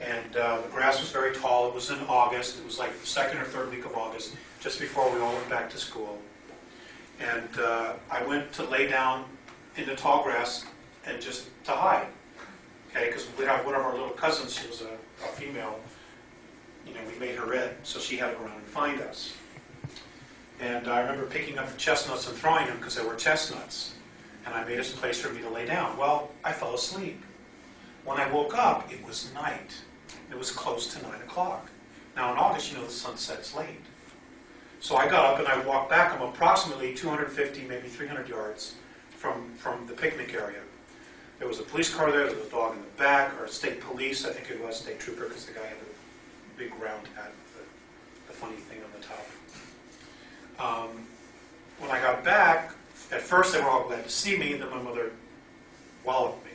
[SPEAKER 1] and the grass was very tall. It was in August. It was like the second or third week of August, just before we all went back to school. And I went to lay down in the tall grass and just to hide, okay? Because we had one of our little cousins. She was a female. You know, we made her red, so she had to go around and find us. And I remember picking up the chestnuts and throwing them because they were chestnuts. And I made a place for me to lay down. Well, I fell asleep. When I woke up, it was night. It was close to 9 o'clock. Now in August, you know, the sun sets late. So I got up and I walked back. I'm approximately 250, maybe 300 yards from the picnic area. There was a police car there. There was a dog in the back, or state police, I think it was, state trooper, because the guy had a big round hat with the funny thing on the top. When I got back, at first they were all glad to see me, and then my mother walloped me.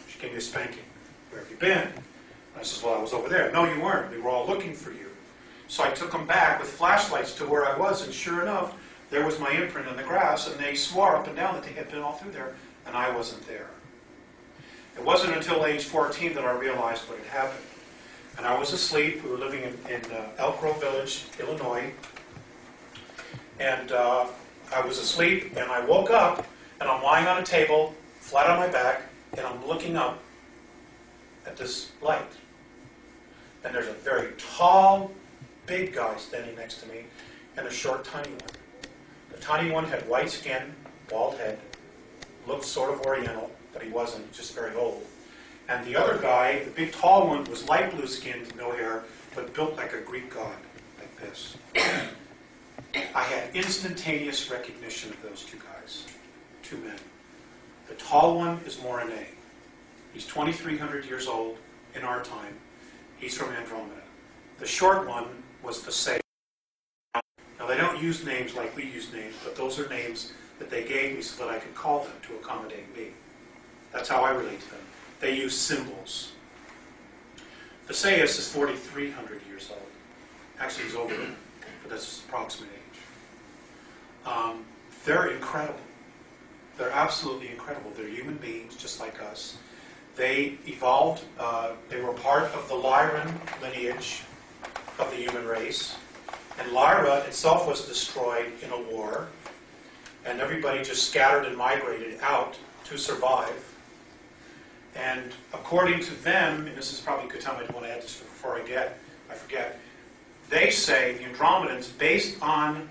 [SPEAKER 1] She gave me a spanking. Where have you been? I said, well, I was over there. No, you weren't. We were all looking for you. So I took them back with flashlights to where I was, and sure enough, there was my imprint in the grass, and they swore up and down that they had been all through there, and I wasn't there. It wasn't until age 14 that I realized what had happened. And I was asleep. We were living in Elk Grove Village, Illinois. And I was asleep, and I woke up, and I'm lying on a table, flat on my back, and I'm looking up at this light. And there's a very tall, big guy standing next to me, and a short, tiny one. The tiny one had white skin, bald head, looked sort of oriental, but he wasn't, just very old. And the other guy, the big tall one, was light blue skinned, no hair, but built like a Greek god, like this. I had instantaneous recognition of those two guys, two men. The tall one is Morine. He's 2,300 years old in our time. He's from Andromeda. The short one was Vzestup. Now they don't use names like we use names, but those are names that they gave me so that I could call them to accommodate me. That's how I relate to them. They use symbols. Vzestup is 4,300 years old. Actually, he's older, but that's his approximate age. They're incredible. They're absolutely incredible. They're human beings, just like us. They evolved. They were part of the Lyran lineage of the human race. And Lyra itself was destroyed in a war. And everybody just scattered and migrated out to survive. And according to them, and this is probably a good time, I want to add this before I forget, they say, the Andromedans, based on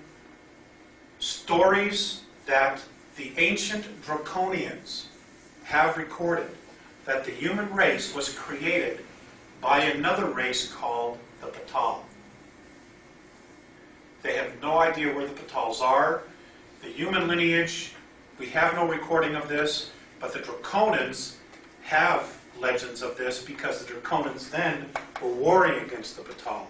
[SPEAKER 1] stories that the ancient Draconians have recorded, that the human race was created by another race called the Patal. They have no idea where the Patals are. The human lineage, we have no recording of this, but the Draconians have legends of this because the Draconians then were warring against the Patal.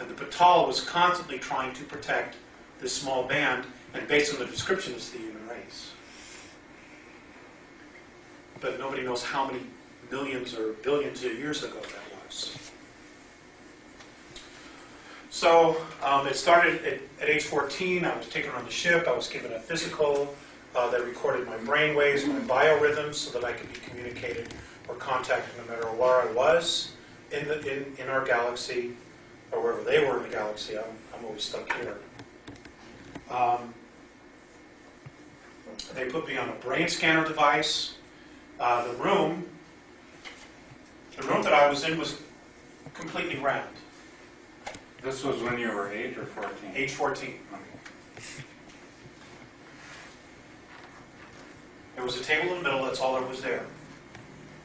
[SPEAKER 1] And the Patal was constantly trying to protect this small band, and based on the description, it's the human race. But nobody knows how many millions or billions of years ago that was. So it started at age 14. I was taken on the ship. I was given a physical that recorded my brain waves, my biorhythms, so that I could be communicated or contacted no matter where I was in our galaxy, or wherever they were in the galaxy. I'm always stuck here. They put me on a brain scanner device. The room that I was in was completely round.
[SPEAKER 8] This was when you were 8 or 14?
[SPEAKER 1] Age 14.
[SPEAKER 8] Okay.
[SPEAKER 1] There was a table in the middle, that's all that was there.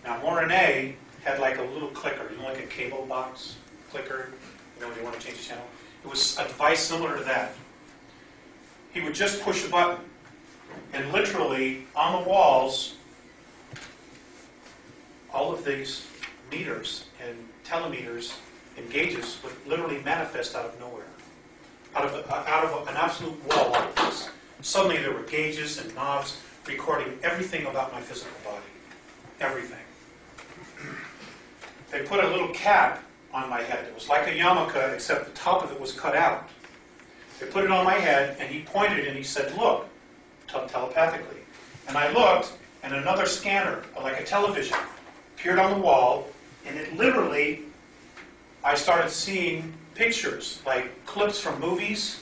[SPEAKER 1] Now, Morane had like a little clicker, like a cable box clicker, when you want to change the channel. It was a device similar to that. He would just push a button, and literally on the walls, all of these meters and telemeters and gauges would literally manifest out of nowhere, out of an absolute wall like this. Suddenly there were gauges and knobs recording everything about my physical body, everything. They put a little cap on my head. It was like a yarmulke, except the top of it was cut out. They put it on my head, and he pointed and he said, "Look," telepathically. And I looked, and another scanner, like a television, appeared on the wall, and it literally, I started seeing pictures, like clips from movies,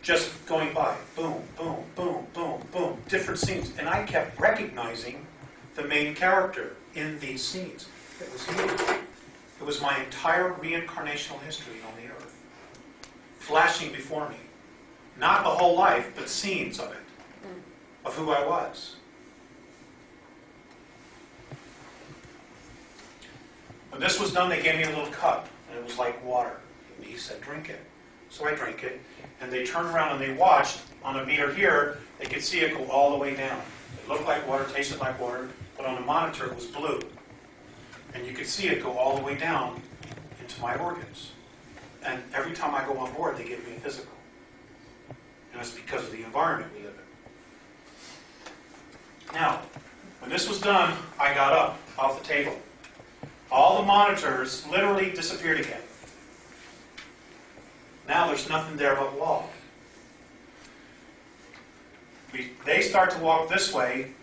[SPEAKER 1] just going by. Boom, boom, boom, boom, boom, different scenes. And I kept recognizing the main character in these scenes. It was me. It was my entire reincarnational history on the earth, flashing before me. Not the whole life, but scenes of it, of who I was. When this was done, they gave me a little cup, and it was like water. And he said, "Drink it." So I drank it, and they turned around and they watched. On a meter here, they could see it go all the way down. It looked like water, tasted like water, but on the monitor it was blue. And you could see it go all the way down into my organs. And every time I go on board, they give me a physical. And it's because of the environment we live in. Now, when this was done, I got up off the table. All the monitors literally disappeared again. Now there's nothing there but wall. They start to walk this way.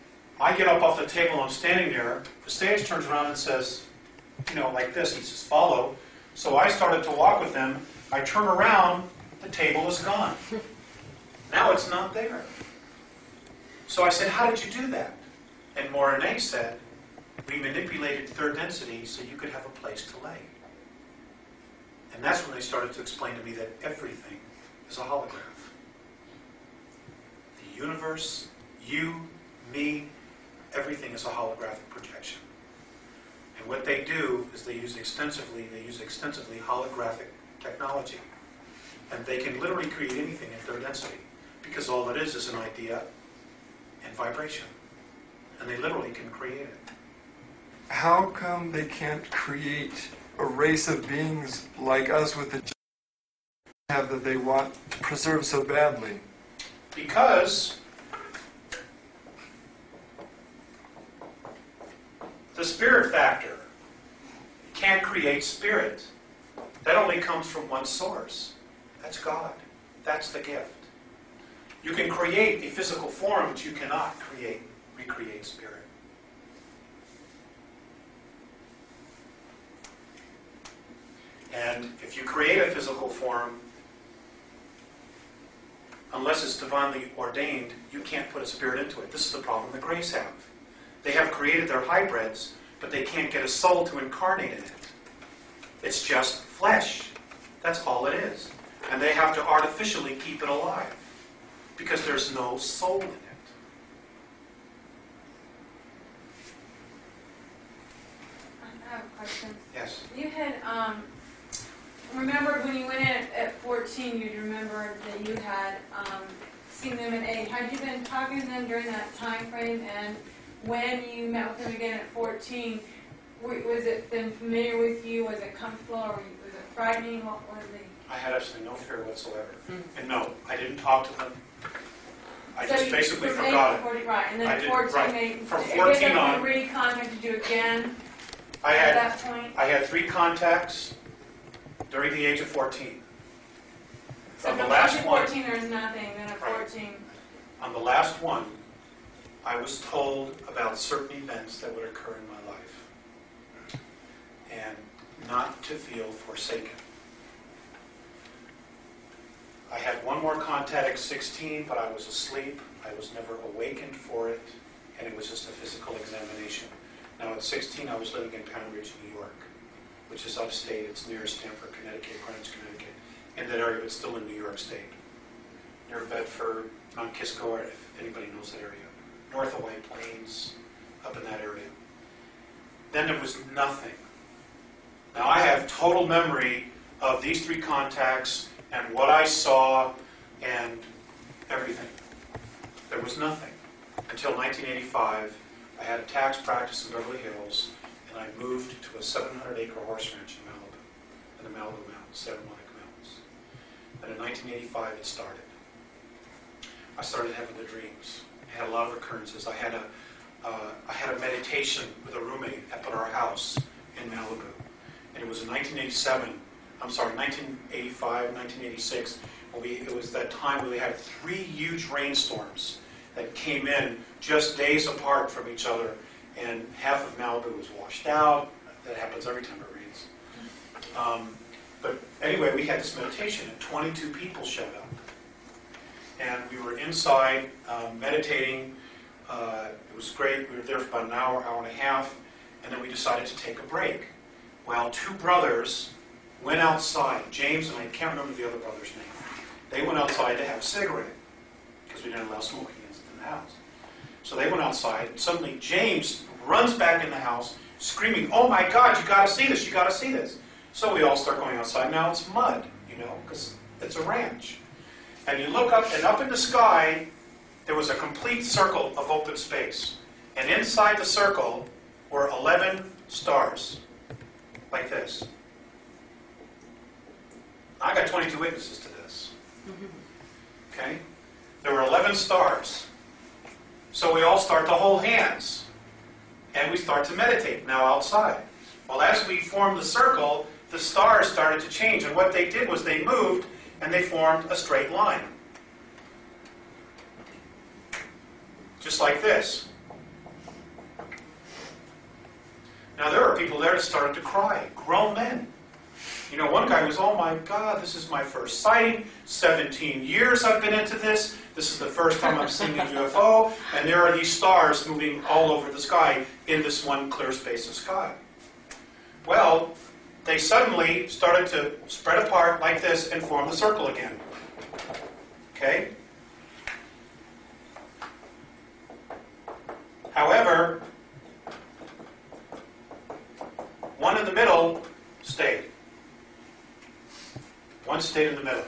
[SPEAKER 1] I get up off the table, I'm standing there. The stage turns around and says, like this. He says, "Follow." So I started to walk with them. I turn around, the table is gone. Now it's not there. So I said, "How did you do that?" And Morane said, "We manipulated third density so you could have a place to lay." And that's when they started to explain to me that everything is a holograph. The universe, you, me, everything is a holographic projection. And what they do is they use extensively holographic technology. And they can literally create anything in third density, because all it is an idea and vibration. And they literally can create it.
[SPEAKER 9] How come they can't create a race of beings like us with the have that they want to preserve so badly?
[SPEAKER 1] Because the spirit factor, you can't create spirit. That only comes from one source. That's God. That's the gift. You can create a physical form, but you cannot recreate spirit. And if you create a physical form, unless it's divinely ordained, you can't put a spirit into it. This is the problem the Greys have. They have created their hybrids, but they can't get a soul to incarnate in it. It's just flesh. That's all it is. And they have to artificially keep it alive, because there's no soul in it.
[SPEAKER 5] I have a question.
[SPEAKER 1] Yes.
[SPEAKER 5] You had remembered when you went in at 14, you'd remembered that you had seen them at 8. Had you been talking to them during that time frame, and when you met with them again at 14, was it been familiar with you? Was it comfortable, or was it frightening? What was it?
[SPEAKER 1] I had absolutely no fear whatsoever. And no, I didn't talk to them. I
[SPEAKER 5] So
[SPEAKER 1] just
[SPEAKER 5] you-
[SPEAKER 1] basically
[SPEAKER 5] from 8
[SPEAKER 1] forgot
[SPEAKER 5] to
[SPEAKER 1] it.
[SPEAKER 5] 40, right, and then
[SPEAKER 1] I did-
[SPEAKER 5] 14,
[SPEAKER 1] right.
[SPEAKER 5] they,
[SPEAKER 1] From
[SPEAKER 5] if
[SPEAKER 1] 14
[SPEAKER 5] they
[SPEAKER 1] on-
[SPEAKER 5] recontacted you again
[SPEAKER 1] I
[SPEAKER 5] at
[SPEAKER 1] had,
[SPEAKER 5] that point?
[SPEAKER 1] I had 3 contacts during the age of 14.
[SPEAKER 5] So
[SPEAKER 1] From the
[SPEAKER 5] from
[SPEAKER 1] last
[SPEAKER 5] age of
[SPEAKER 1] one,
[SPEAKER 5] 14, there's nothing, then at
[SPEAKER 1] Right.
[SPEAKER 5] 14,
[SPEAKER 1] on the last one, I was told about certain events that would occur in my life and not to feel forsaken. I had one more contact at 16, but I was asleep. I was never awakened for it, and it was just a physical examination. Now at 16, I was living in Pound Ridge, New York, which is upstate. It's near Stamford, Connecticut, Greenwich, Connecticut, in that area, but still in New York State, near Bedford, Mount Kisco, if anybody knows that area, north of White Plains, up in that area. Then there was nothing. Now I have total memory of these 3 contacts and what I saw and everything. There was nothing until 1985. I had a tax practice in Beverly Hills, and I moved to a 700-acre horse ranch in Malibu, in the Malibu Mountains, Santa Monica Mountains. And in 1985, it started. I started having the dreams. I had a lot of recurrences. I had a meditation with a roommate up at our house in Malibu, and it was in 1985, 1986. It was that time when we had 3 huge rainstorms that came in just days apart from each other, and half of Malibu was washed out. That happens every time it rains. But anyway, we had this meditation, and 22 people showed up. And we were inside meditating. It was great. We were there for about an hour, hour and a half, and then we decided to take a break. Well, 2 brothers went outside, James and I can't remember the other brother's name. They went outside to have a cigarette because we didn't allow smoking in the house. So they went outside, and suddenly James runs back in the house screaming, "Oh my God, you got to see this, you got to see this." So we all start going outside. Now it's mud, because it's a ranch. And you look up, and up in the sky, there was a complete circle of open space. And inside the circle were 11 stars, like this. I got 22 witnesses to this. Okay? There were 11 stars. So we all start to hold hands. And we start to meditate now outside. Well, as we formed the circle, the stars started to change. And what they did was they moved and they formed a straight line. Just like this. Now there are people there that started to cry. Grown men. One guy was, "Oh my God, this is my first sighting. 17 years I've been into this. This is the first time I'm seeing a UFO. And there are these stars moving all over the sky in this one clear space of sky." Well, they suddenly started to spread apart like this and form the circle again. Okay? However, one in the middle stayed. One stayed in the middle.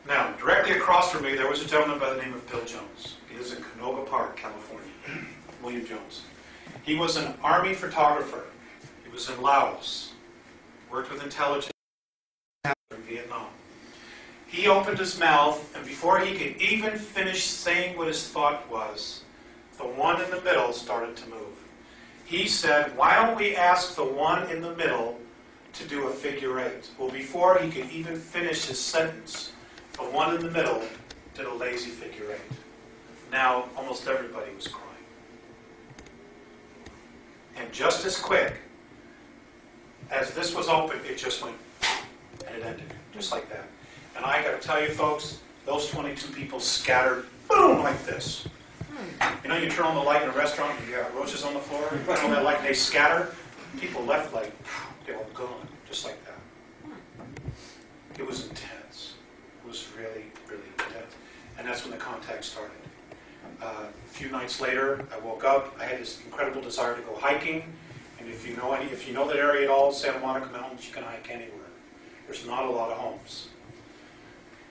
[SPEAKER 1] Now, directly across from me, there was a gentleman by the name of Bill Jones. He lives in Canoga Park, California. William Jones. He was an Army photographer. He was in Laos. Worked with intelligence in Vietnam. He opened his mouth, and before he could even finish saying what his thought was, the one in the middle started to move. He said, "Why don't we ask the one in the middle to do a figure 8? Well, before he could even finish his sentence, the one in the middle did a lazy figure 8. Now, almost everybody was crying. And just as quick as this was open, it just went, and it ended, just like that. And I got to tell you, folks, those 22 people scattered, boom, like this. You turn on the light in a restaurant and you got roaches on the floor, you turn on that light and they scatter. People left like, they were gone, just like that. It was intense. It was really, really intense. And that's when the contact started. A few nights later, I woke up. I had this incredible desire to go hiking. And if you know that area at all, Santa Monica Mountains, you can hike anywhere. There's not a lot of homes.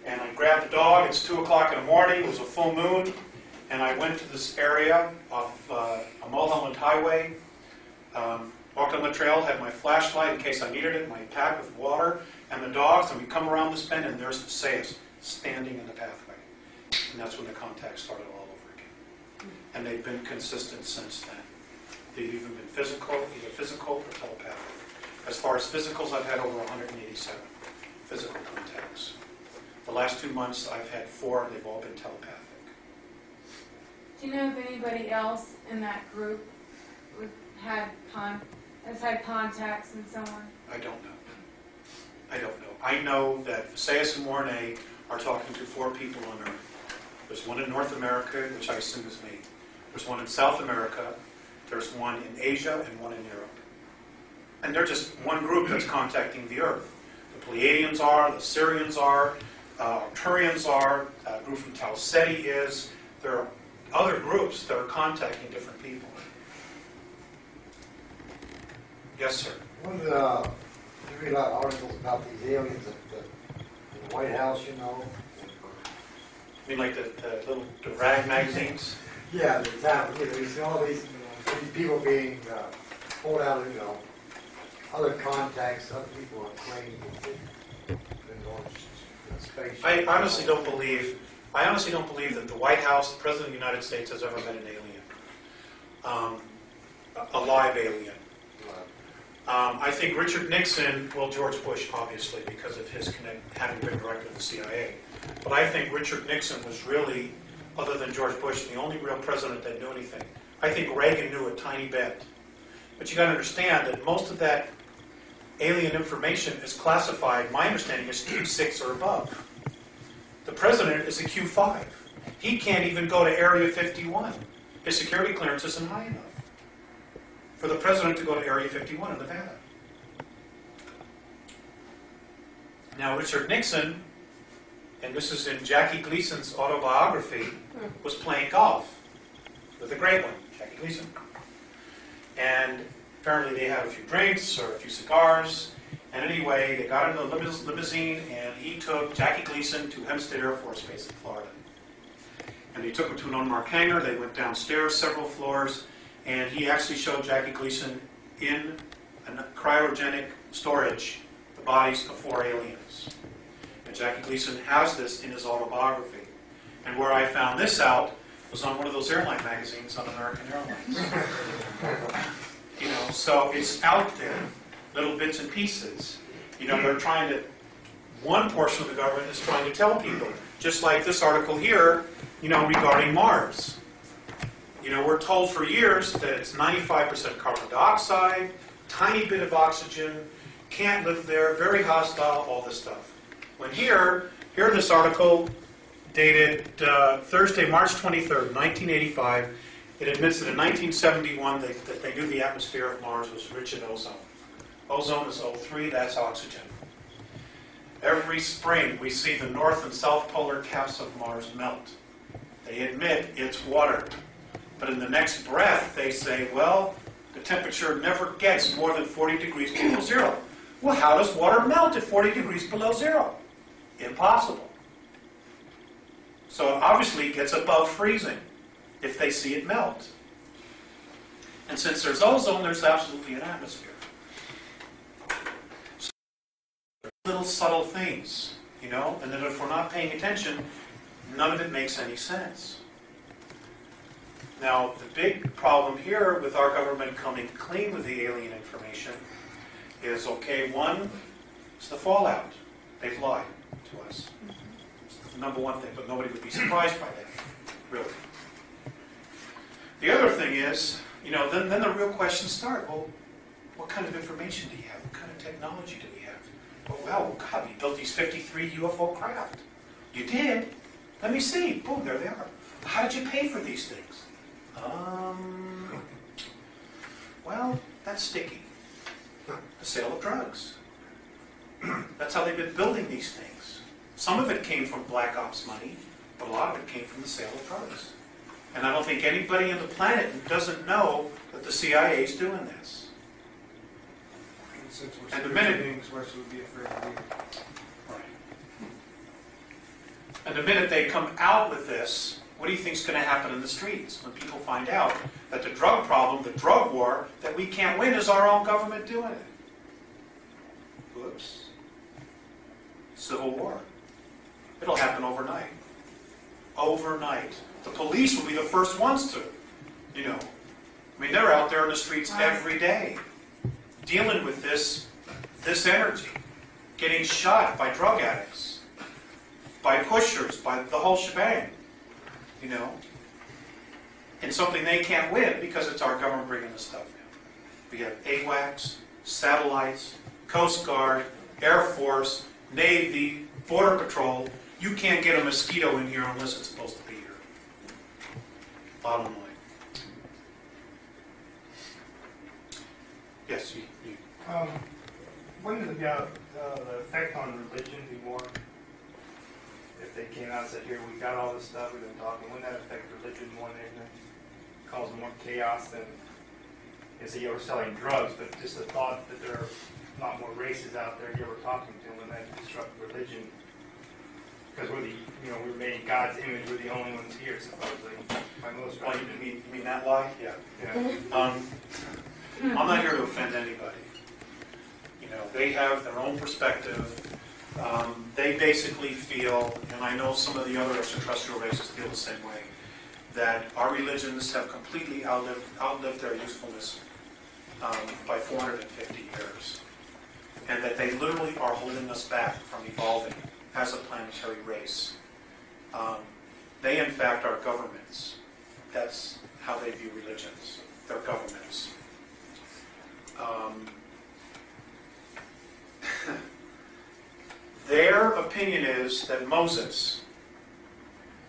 [SPEAKER 1] And I grabbed the dog. It's 2 o'clock in the morning. It was a full moon. And I went to this area off a Mulholland Highway. Walked on the trail, had my flashlight in case I needed it, my pack with water, and the dogs. And we come around this bend, and there's Sayus standing in the pathway. And that's when the contact started all over again. And they've been consistent since then. They've even been physical, either physical or telepathic. As far as physicals, I've had over 187 physical contacts. The last 2 months, I've had 4, and they've all been telepathic.
[SPEAKER 5] Do you know if anybody else in that group has had contacts and so on?
[SPEAKER 1] I don't know. I don't know. I know that Visayas and Mornay are talking to 4 people on Earth. There's one in North America, which I assume is me. There's one in South America. There's one in Asia and one in Europe. And they're just one group that's contacting the Earth. The Pleiadians are, the Syrians are, Arcturians are, a group from Tau Ceti is. There are other groups that are contacting different people. Yes, sir.
[SPEAKER 6] You read a lot of articles about these aliens in the White House, you know.
[SPEAKER 1] You mean like the rag magazines?
[SPEAKER 6] Yeah, the time, you see all these people being pulled out of, other contacts, other people are claiming that they've been going to space.
[SPEAKER 1] I honestly don't believe that the White House, the President of the United States, has ever met an alien, a live alien. I think Richard Nixon, well, George Bush, obviously, because of his having been director of the CIA. But I think Richard Nixon was really, other than George Bush, the only real president that knew anything. I think Reagan knew a tiny bit. But you got to understand that most of that alien information is classified, my understanding is Q6 or above. The president is a Q5. He can't even go to Area 51. His security clearance isn't high enough for the president to go to Area 51 in Nevada. Now, Richard Nixon, and this is in Jackie Gleason's autobiography, was playing golf with a great one, Jackie Gleason. And apparently they had a few drinks or a few cigars. And anyway, they got in a limousine, and he took Jackie Gleason to Hempstead Air Force Base in Florida. And they took him to an unmarked hangar. They went downstairs several floors, and he actually showed Jackie Gleason in a cryogenic storage the bodies of 4 aliens. And Jackie Gleason has this in his autobiography. And where I found this out was on one of those airline magazines on American Airlines. So it's out there, little bits and pieces. They're trying to, one portion of the government is trying to tell people, just like this article here, regarding Mars. We're told for years that it's 95% carbon dioxide, tiny bit of oxygen, can't live there, very hostile, all this stuff. When here this article dated Thursday, March 23rd, 1985, it admits that in 1971 that they knew the atmosphere of Mars was rich in ozone. Ozone is O3, that's oxygen. Every spring we see the north and south polar caps of Mars melt. They admit it's water. But in the next breath they say, well, the temperature never gets more than 40 degrees below zero. Well, how does water melt at 40 degrees below zero? Impossible. So it obviously gets above freezing if they see it melt. And since there's ozone, there's absolutely an atmosphere. So little subtle things, and that if we're not paying attention, none of it makes any sense. Now, the big problem here with our government coming clean with the alien information is, okay, one, it's the fallout. They've lied to us. It's the number one thing, but nobody would be surprised by that, really. The other thing is, then the real questions start. Well, what kind of information do you have? What kind of technology do we have? Well, wow, God, we built these 53 UFO craft. You did? Let me see. Boom, there they are. How did you pay for these things? Well, that's sticky. The sale of drugs. That's how they've been building these things. Some of it came from black ops money, but a lot of it came from the sale of drugs. And I don't think anybody on the planet doesn't know that the CIA is doing this. And the minute
[SPEAKER 2] would be afraid of you.
[SPEAKER 1] Right. And the minute they come out with this, what do you think is going to happen in the streets when people find out that the drug problem, the drug war that we can't win, is our own government doing it? Whoops. Civil war. It'll happen overnight. overnight. The police will be the first ones to, you know. I mean, they're out there in the streets every day, dealing with this energy, getting shot by drug addicts, by pushers, by the whole shebang, you know. And something they can't win because it's our government bringing the stuff in. We have AWACS, satellites, Coast Guard, Air Force, Navy, Border Patrol. You can't get a mosquito in here unless it's supposed to be here. Bottom line. Yes, you.
[SPEAKER 7] Wouldn't the effect on religion be more if they came out and said, here, we got all this stuff we've been talking, wouldn't that affect religion more than anything? Cause more chaos than, say you were selling drugs, but just the thought that there are a lot more races out there you were talking to, wouldn't that disrupt religion? Because we're made in God's image, we're the only ones here, supposedly, by most
[SPEAKER 1] Well,
[SPEAKER 7] religion.
[SPEAKER 1] you mean that lie? Yeah.
[SPEAKER 7] Yeah.
[SPEAKER 1] I'm not here to offend anybody. You know, they have their own perspective. They basically feel, and I know some of the other extraterrestrial races feel the same way, that our religions have completely outlived their usefulness by 450 years. And that they literally are holding us back from evolving as a planetary race. They, in fact, are governments. That's how they view religions. They're governments. Their opinion is that Moses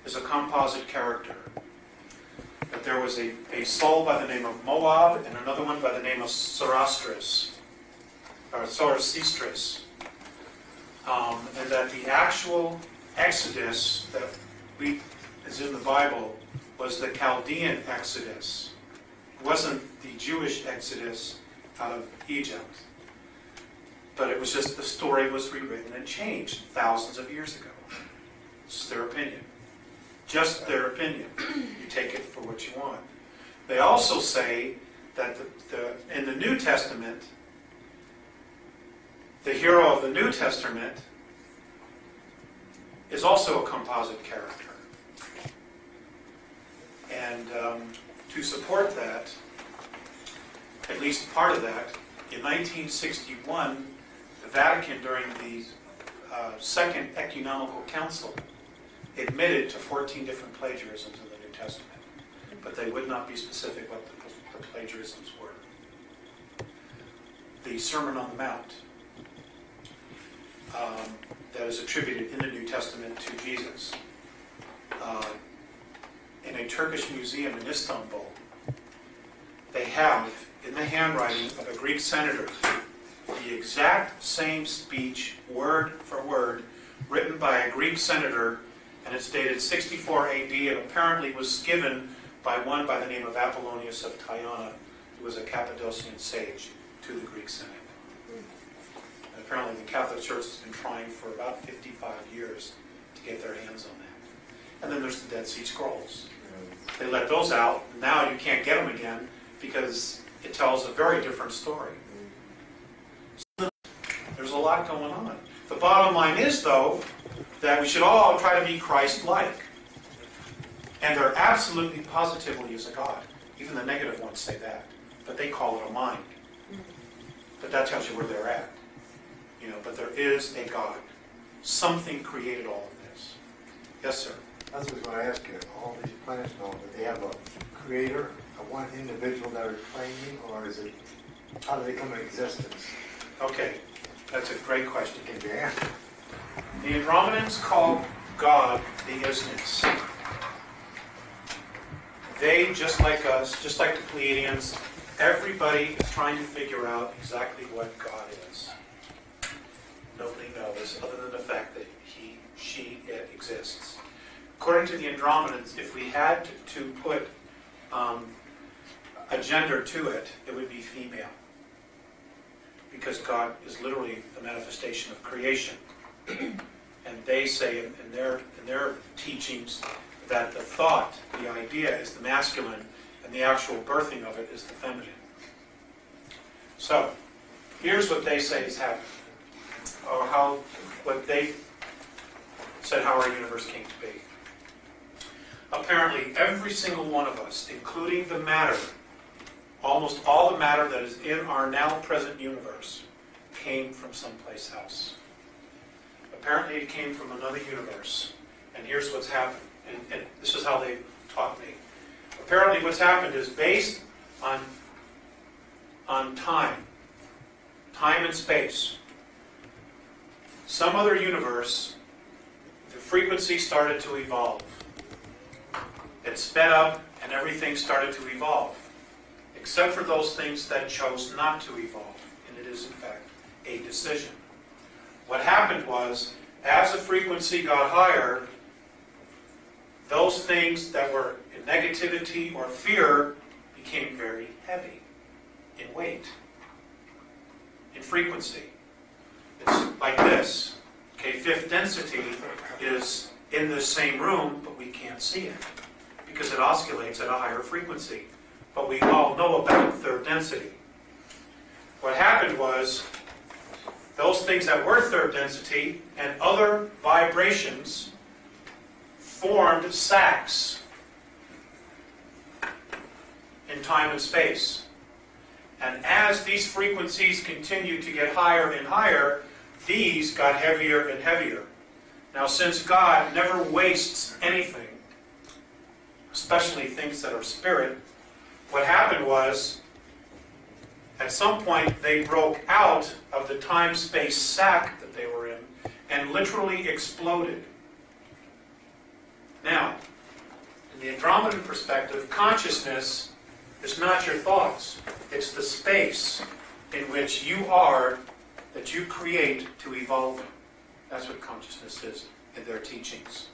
[SPEAKER 1] is a composite character. That there was a soul by the name of Moab and another one by the name of Zoroastrius, or Zoroastris. And that the actual Exodus that is in the Bible was the Chaldean Exodus. It wasn't the Jewish Exodus out of Egypt. But it was just the story was rewritten and changed thousands of years ago. This is their opinion. Just their opinion. You take it for what you want. They also say that in the New Testament, the hero of the New Testament is also a composite character. And to support that, at least part of that, in 1961, the Vatican, during the Second Ecumenical Council, admitted to 14 different plagiarisms in the New Testament. But they would not be specific what the plagiarisms were. The Sermon on the Mount, that is attributed in the New Testament to Jesus. In a Turkish museum in Istanbul, they have, in the handwriting of a Greek senator, the exact same speech, word for word, written by a Greek senator, and it's dated 64 AD, and apparently was given by one by the name of Apollonius of Tyana, who was a Cappadocian sage, to the Greek Senate. And apparently the Catholic Church has been trying for about 55 years to get their hands on that. And then there's the Dead Sea Scrolls. They let those out. Now you can't get them again because it tells a very different story. So there's a lot going on. The bottom line is, though, that we should all try to be Christ-like. And there absolutely positively is a God. Even the negative ones say that. But they call it a mind. But that tells you where they're at. You know, but there is a God. Something created all of this. Yes, sir?
[SPEAKER 6] That's what I was going to ask you. All these planets know that they have a creator, a one individual that are claiming, or is it, how do they come into existence?
[SPEAKER 1] Okay, that's a great question.
[SPEAKER 6] Can you answer?
[SPEAKER 1] The Andromedans call God the Isness. They, just like us, just like the Pleiadians, everybody is trying to figure out exactly what God is. Nobody knows, other than the fact that he, she, it exists. According to the Andromedans, if we had to put a gender to it, it would be female. Because God is literally the manifestation of creation. And they say in their teachings that the thought, the idea, is the masculine, and the actual birthing of it is the feminine. So, here's what they say is happening, or what they said how our universe came to be. apparently every single one of us, including the matter, almost all the matter that is in our now present universe, came from someplace else. Apparently it came from another universe. And here's what's happened. And this is how they taught me. Apparently what's happened is based on time and space. Some other universe, the frequency started to evolve. It sped up and everything started to evolve, except for those things that chose not to evolve. And it is, in fact, a decision. What happened was, as the frequency got higher, those things that were in negativity or fear became very heavy in weight, in frequency. It's like this. Okay, fifth density is in the same room, but we can't see it because it oscillates at a higher frequency. But we all know about third density. What happened was, those things that were third density and other vibrations formed sacs in time and space. And as these frequencies continued to get higher and higher, these got heavier and heavier. Now, since God never wastes anything, especially things that are spirit, what happened was, at some point, they broke out of the time-space sac that they were in and literally exploded. Now, in the Andromedan perspective, consciousness is not your thoughts. It's the space in which you are that you create to evolve in. That's what consciousness is in their teachings.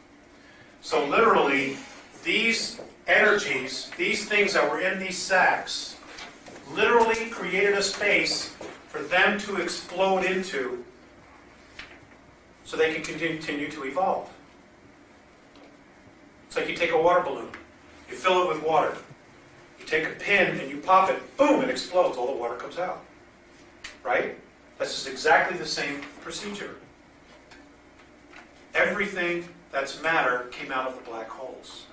[SPEAKER 1] So literally, these energies, these things that were in these sacs, literally created a space for them to explode into so they can continue to evolve. It's like you take a water balloon, you fill it with water, you take a pin and you pop it, boom, it explodes, all the water comes out. Right? This is exactly the same procedure. Everything that's matter came out of the black holes.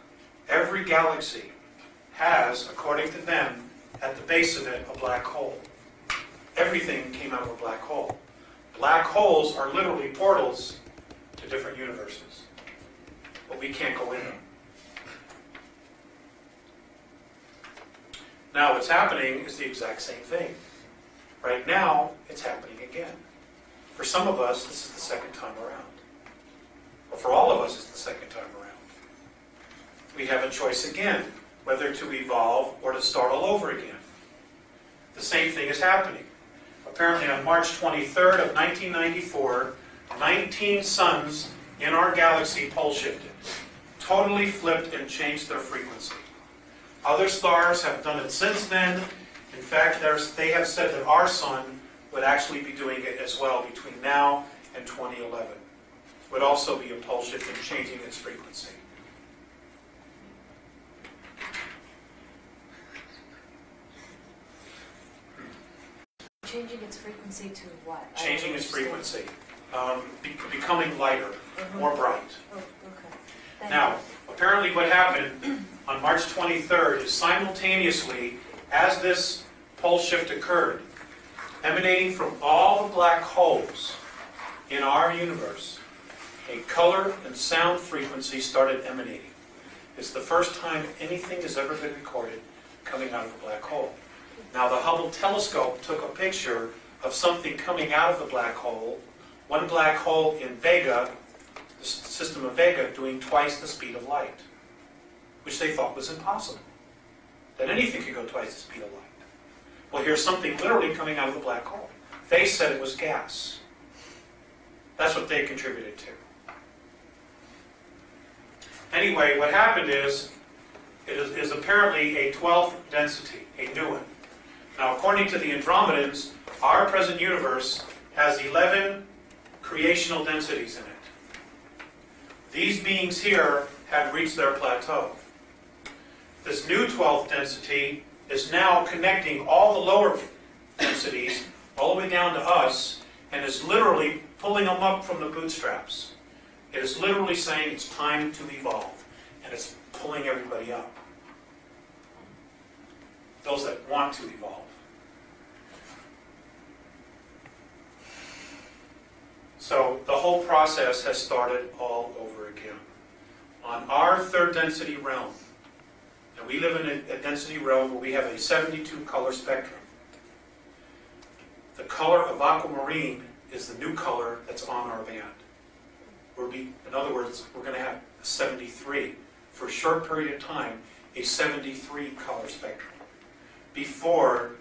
[SPEAKER 1] Every galaxy has, according to them, at the base of it, a black hole. Everything came out of a black hole. Black holes are literally portals to different universes. But we can't go in them. Now what's happening is the exact same thing. Right now, it's happening again. For some of us, this is the second time around. Or for all of us, it's the second time around. We have a choice again, whether to evolve or to start all over again. The same thing is happening. Apparently on March 23rd of 1994, 19 suns in our galaxy pole shifted. Totally flipped and changed their frequency. Other stars have done it since then. In fact, they have said that our sun would actually be doing it as well between now and 2011. Would also be a pole shift and changing its frequency.
[SPEAKER 10] Changing its frequency to what?
[SPEAKER 1] Changing its frequency. Becoming lighter, more bright.
[SPEAKER 10] Oh, okay.
[SPEAKER 1] Now, apparently what happened on March 23rd is simultaneously, as this pole shift occurred, emanating from all the black holes in our universe, a color and sound frequency started emanating. It's the first time anything has ever been recorded coming out of a black hole. Now, the Hubble telescope took a picture of something coming out of the black hole, one black hole in Vega, the system of Vega, doing twice the speed of light, which they thought was impossible, that anything could go twice the speed of light. Well, here's something literally coming out of the black hole. They said it was gas. That's what they contributed to. Anyway, what happened is, it is apparently a 12th density, a new one. Now, according to the Andromedans, our present universe has 11 creational densities in it. These beings here have reached their plateau. This new 12th density is now connecting all the lower densities all the way down to us and is literally pulling them up from the bootstraps. It is literally saying it's time to evolve. And it's pulling everybody up. Those that want to evolve. So the whole process has started all over again. On our third density realm, and we live in a density realm where we have a 72 color spectrum. The color of aquamarine is the new color that's on our band. In other words, we're going to have a 73. For a short period of time, a 73 color spectrum. Before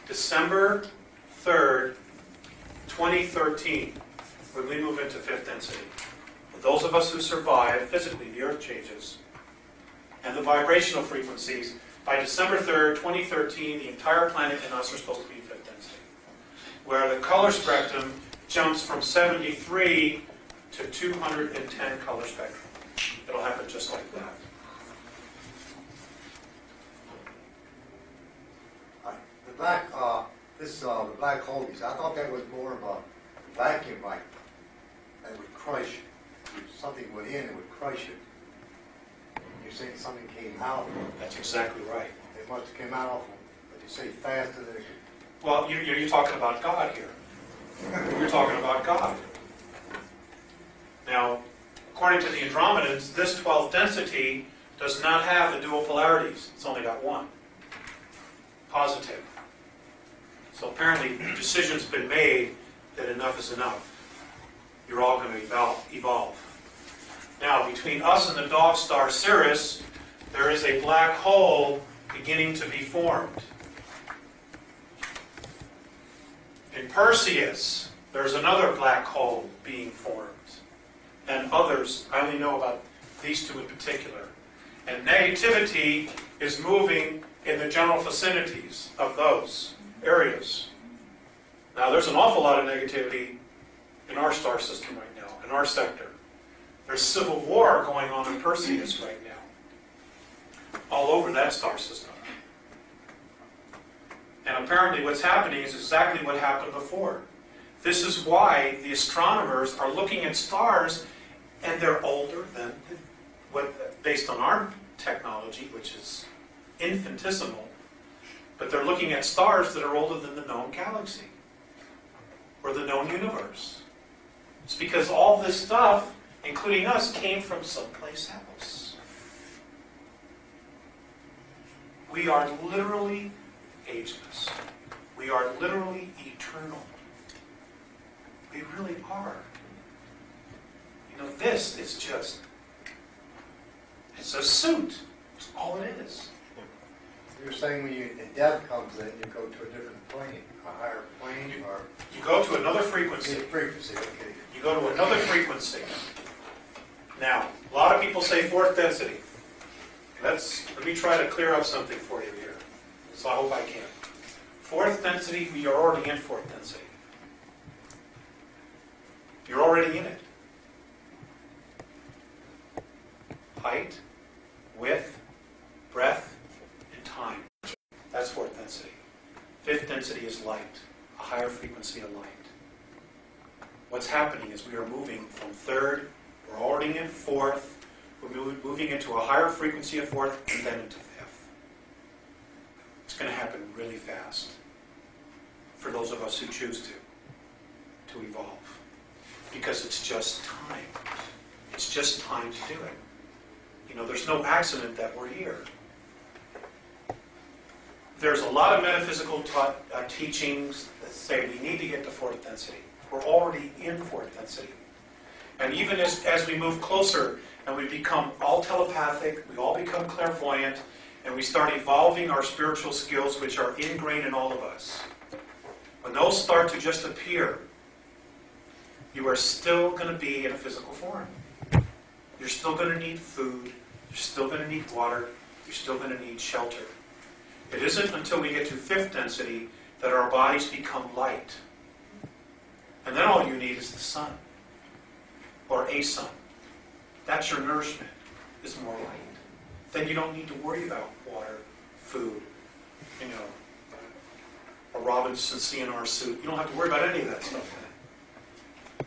[SPEAKER 1] December 3rd, 2013, when we move into fifth density. For those of us who survive, physically, the Earth changes. And the vibrational frequencies, by December 3rd, 2013, the entire planet and us are supposed to be in fifth density. Where the color spectrum jumps from 73 to 210 color spectrum. It'll happen just like that.
[SPEAKER 6] The black holes, I thought that was more of a vacuum like that would crush. If something went in, it would crush it. You're saying something came out.
[SPEAKER 1] That's exactly right.
[SPEAKER 6] It must have come out, but you say faster than it could.
[SPEAKER 1] Well, you're talking about God here. You're talking about God. Now, according to the Andromedans, this 12th density does not have the dual polarities. It's only got one. Positive. So apparently, the decision's been made that enough is enough. You're all going to evolve. Now, between us and the dog star Sirius, there is a black hole beginning to be formed. In Perseus, there's another black hole being formed. And others, I only know about these two in particular. And negativity is moving in the general vicinities of those areas. Now, there's an awful lot of negativity in our star system right now, in our sector. There's civil war going on in Perseus right now, all over that star system. And apparently what's happening is exactly what happened before. This is why the astronomers are looking at stars, and they're older than based on our technology, which is infinitesimal, but they're looking at stars that are older than the known galaxy or the known universe. It's because all this stuff, including us, came from someplace else. We are literally ageless. We are literally eternal. We really are. You know, this is just, it's a suit. It's all it is.
[SPEAKER 6] You're saying when death comes in, you go to a different plane, a higher plane, or
[SPEAKER 1] You go to another frequency.
[SPEAKER 6] frequency, okay.
[SPEAKER 1] You go to another frequency. Now, a lot of people say fourth density. Let me try to clear up something for you here. So I hope I can. Fourth density, we are already in fourth density. You're already in it. Height, width, breadth, and time. That's fourth density. Fifth density is light, a higher frequency of light. What's happening is we are moving from third, we're already in fourth, we're moving into a higher frequency of fourth, and then into fifth. It's going to happen really fast for those of us who choose to evolve. Because it's just time. It's just time to do it. You know, there's no accident that we're here. There's a lot of metaphysical teachings that say we need to get to fourth density. We're already in fourth density. And even as we move closer and we become all telepathic, we all become clairvoyant, and we start evolving our spiritual skills, which are ingrained in all of us. When those start to just appear, you are still going to be in a physical form. You're still going to need food. You're still going to need water. You're still going to need shelter. It isn't until we get to fifth density that our bodies become light. And then all you need is the sun. Or a sun. That's your nourishment, is more light. Then you don't need to worry about water, food, you know, a Robinson CNR suit. You don't have to worry about any of that stuff then.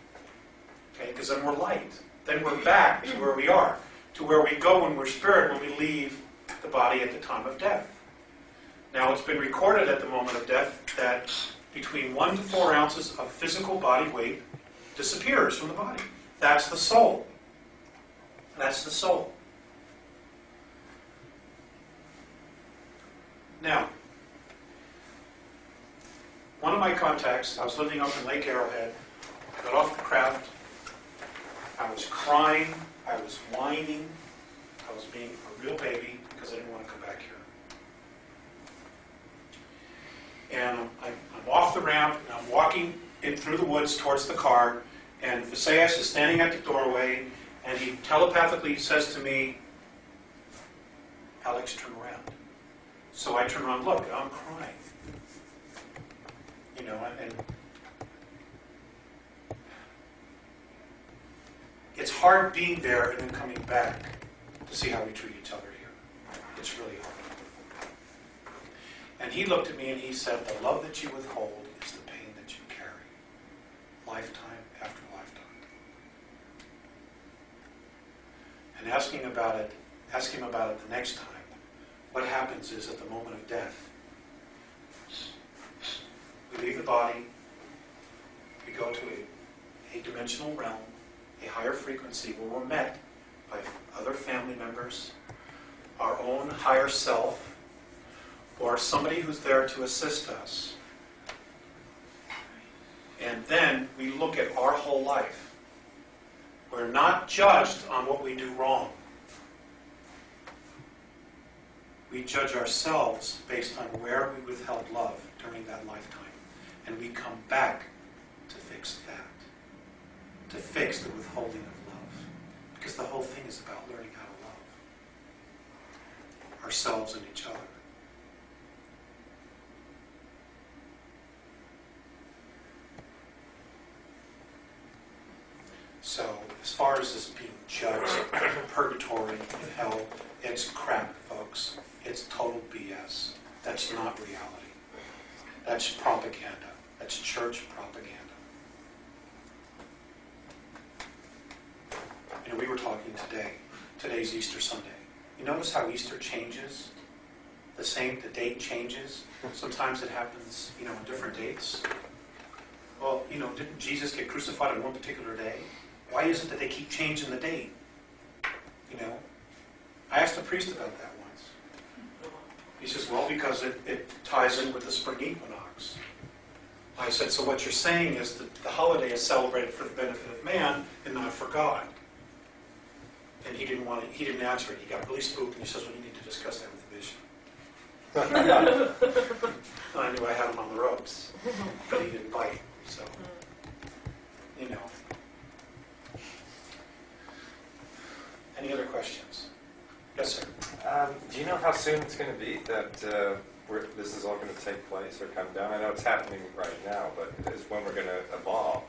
[SPEAKER 1] Okay, because then we're light. Then we're back to where we are. to where we go when we're spirit when we leave the body at the time of death. Now, it's been recorded at the moment of death that between 1 to 4 ounces of physical body weight disappears from the body. That's the soul. That's the soul. Now, one of my contacts, I was living up in Lake Arrowhead, I got off the craft, I was crying, I was whining, I was being a real baby because I didn't want to come back here. And I'm off the ramp, and I'm walking in through the woods towards the car, and Visayas is standing at the doorway, and he telepathically says to me, Alex, turn around. So I turn around, look, I'm crying. You know, and it's hard being there and then coming back to see how we treat each other here. It's really hard. And he looked at me and he said, the love that you withhold is the pain that you carry, lifetime after lifetime. And ask him about it the next time. What happens is at the moment of death, we leave the body, we go to a dimensional realm, a higher frequency where we're met by other family members, our own higher self, or somebody who's there to assist us. And then we look at our whole life. We're not judged on what we do wrong. We judge ourselves based on where we withheld love during that lifetime. And we come back to fix that. To fix the withholding of love. Because the whole thing is about learning how to love ourselves and each other. So, as far as this being judged, purgatory and hell, it's crap, folks. It's total BS. That's not reality. That's propaganda. That's church propaganda. You know, we were talking today. Today's Easter Sunday. You notice how Easter changes? The date changes. Sometimes it happens, on different dates. Well, didn't Jesus get crucified on one particular day? Why is it that they keep changing the date? I asked a priest about that once. He says, well, because it ties in with the spring equinox. I said, so what you're saying is that the holiday is celebrated for the benefit of man and not for God. And he didn't answer it. He got really spooked and he says, well, you need to discuss that with the bishop. And I knew I had him on the ropes, but he didn't bite. So, Any other questions? Yes, sir.
[SPEAKER 4] Do you know how soon it's going to be that this is all going to take place or come down? I know it's happening right now, but is when we're going to evolve?